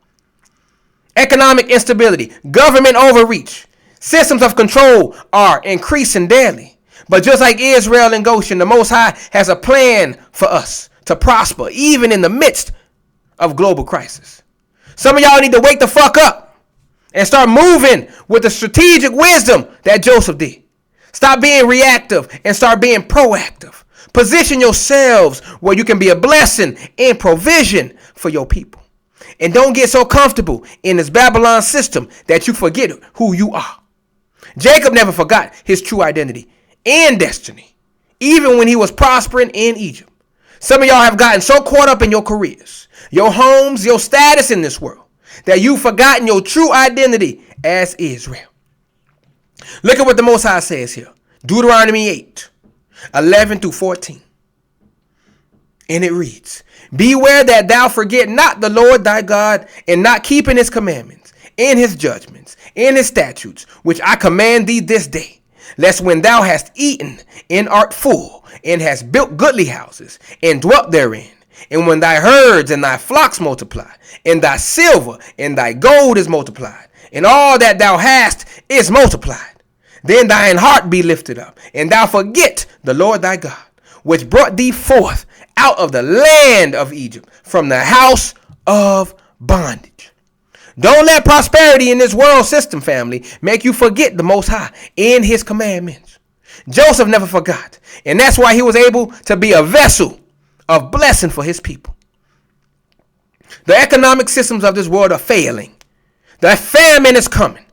Economic instability, government overreach, systems of control are increasing daily. But just like Israel and Goshen, the Most High has a plan for us to prosper, even in the midst of global crisis. Some of y'all need to wake the fuck up and start moving with the strategic wisdom that Joseph did. Stop being reactive and start being proactive. Position yourselves where you can be a blessing and provision for your people. And don't get so comfortable in this Babylon system that you forget who you are. Jacob never forgot his true identity and destiny, even when he was prospering in Egypt. Some of y'all have gotten so caught up in your careers, your homes, your status in this world, that you've forgotten your true identity as Israel. Look at what the Most High says here. Deuteronomy 8:11-14. And it reads, beware that thou forget not the Lord thy God, and not keeping his commandments, and his judgments, and his statutes, which I command thee this day, lest when thou hast eaten and art full, and hast built goodly houses, and dwelt therein, and when thy herds and thy flocks multiply, and thy silver and thy gold is multiplied, and all that thou hast is multiplied, then thine heart be lifted up, and thou forget the Lord thy God, which brought thee forth out of the land of Egypt, from the house of bondage. Don't let prosperity in this world system, family, make you forget the Most High and his commandments. Joseph never forgot, and that's why he was able to be a vessel of blessing for his people. The economic systems of this world are failing. The famine is coming.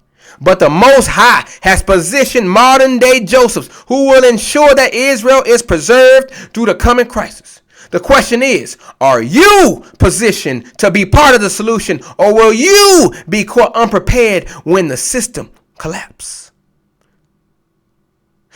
But the Most High has positioned modern day Josephs who will ensure that Israel is preserved through the coming crisis. The question is, are you positioned to be part of the solution, or will you be caught unprepared when the system collapses?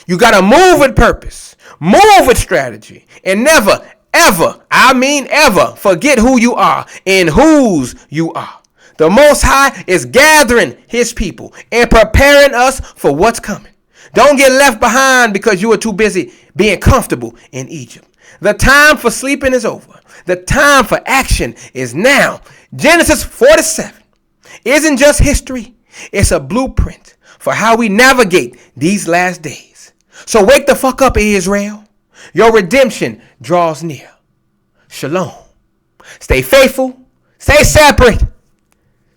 You got to move with purpose, move with strategy, and never, ever, I mean ever, forget who you are and whose you are. The Most High is gathering his people and preparing us for what's coming. Don't get left behind because you are too busy being comfortable in Egypt. The time for sleeping is over. The time for action is now. Genesis 47 isn't just history. It's a blueprint for how we navigate these last days. So wake the fuck up, Israel. Your redemption draws near. Shalom. Stay faithful. Stay separate.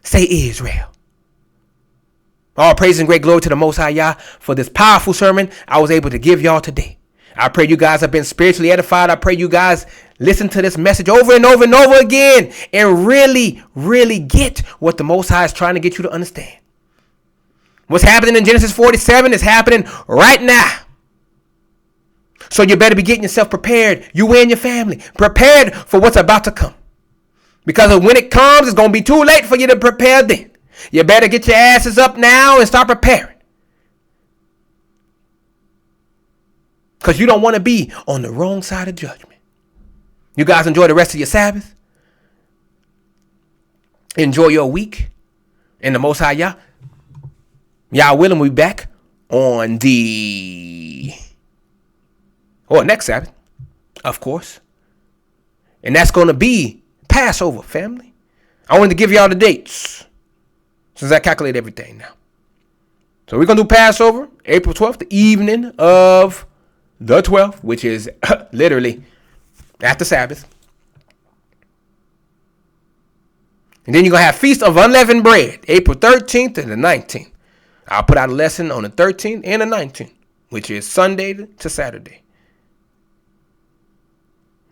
Stay Israel. All praise and great glory to the Most High Yah for this powerful sermon I was able to give y'all today. I pray you guys have been spiritually edified. I pray you guys listen to this message over and over and over again and really, really get what the Most High is trying to get you to understand. What's happening in Genesis 47 is happening right now. So you better be getting yourself prepared. You and your family prepared for what's about to come. Because when it comes, it's going to be too late for you to prepare then. You better get your asses up now and start preparing. Because you don't want to be on the wrong side of judgment. You guys enjoy the rest of your Sabbath. Enjoy your week. And the Most High Yah willing, we be back on the next Sabbath, of course. And that's going to be Passover, family. I wanted to give y'all the dates since I calculate everything now. So we're going to do Passover, April 12th, the evening of the 12th, which is literally after Sabbath. And then you're going to have Feast of Unleavened Bread, April 13th and the 19th. I'll put out a lesson on the 13th and the 19th, which is Sunday to Saturday.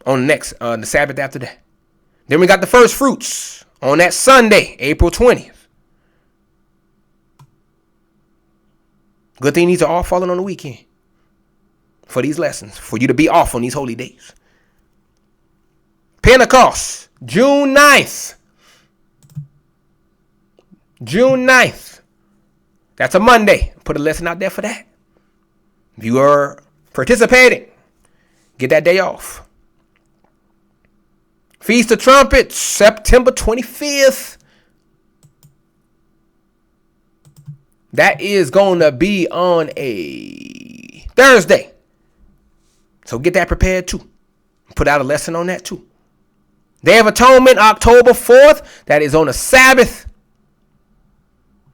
On the Sabbath after that. Then we got the first fruits on that Sunday, April 20th. Good thing these are all falling on the weekend for these lessons, for you to be off on these holy days. Pentecost, June 9th. June 9th. That's a Monday. Put a lesson out there for that. If you are participating, get that day off. Feast of Trumpets, September 25th. That is going to be on a Thursday. So get that prepared too. Put out a lesson on that too. Day of Atonement, October 4th. That is on a Sabbath.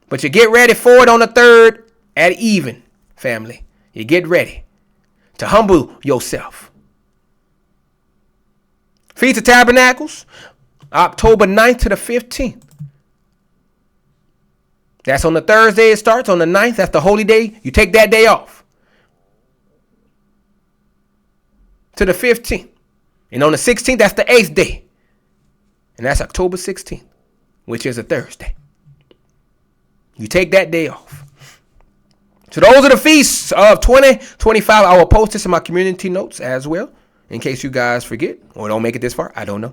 But you get ready for it on the 3rd at even, family. You get ready to humble yourself. Feast of Tabernacles, October 9th to the 15th. That's on the Thursday it starts. On the 9th, that's the holy day. You take that day off. To the 15th. And on the 16th, that's the 8th day. And that's October 16th, which is a Thursday. You take that day off. So those are the feasts of 2025. I will post this in my community notes as well, in case you guys forget or don't make it this far. I don't know.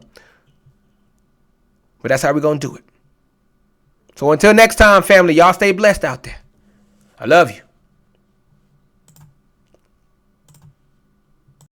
But that's how we're going to do it. So until next time, family, y'all stay blessed out there. I love you.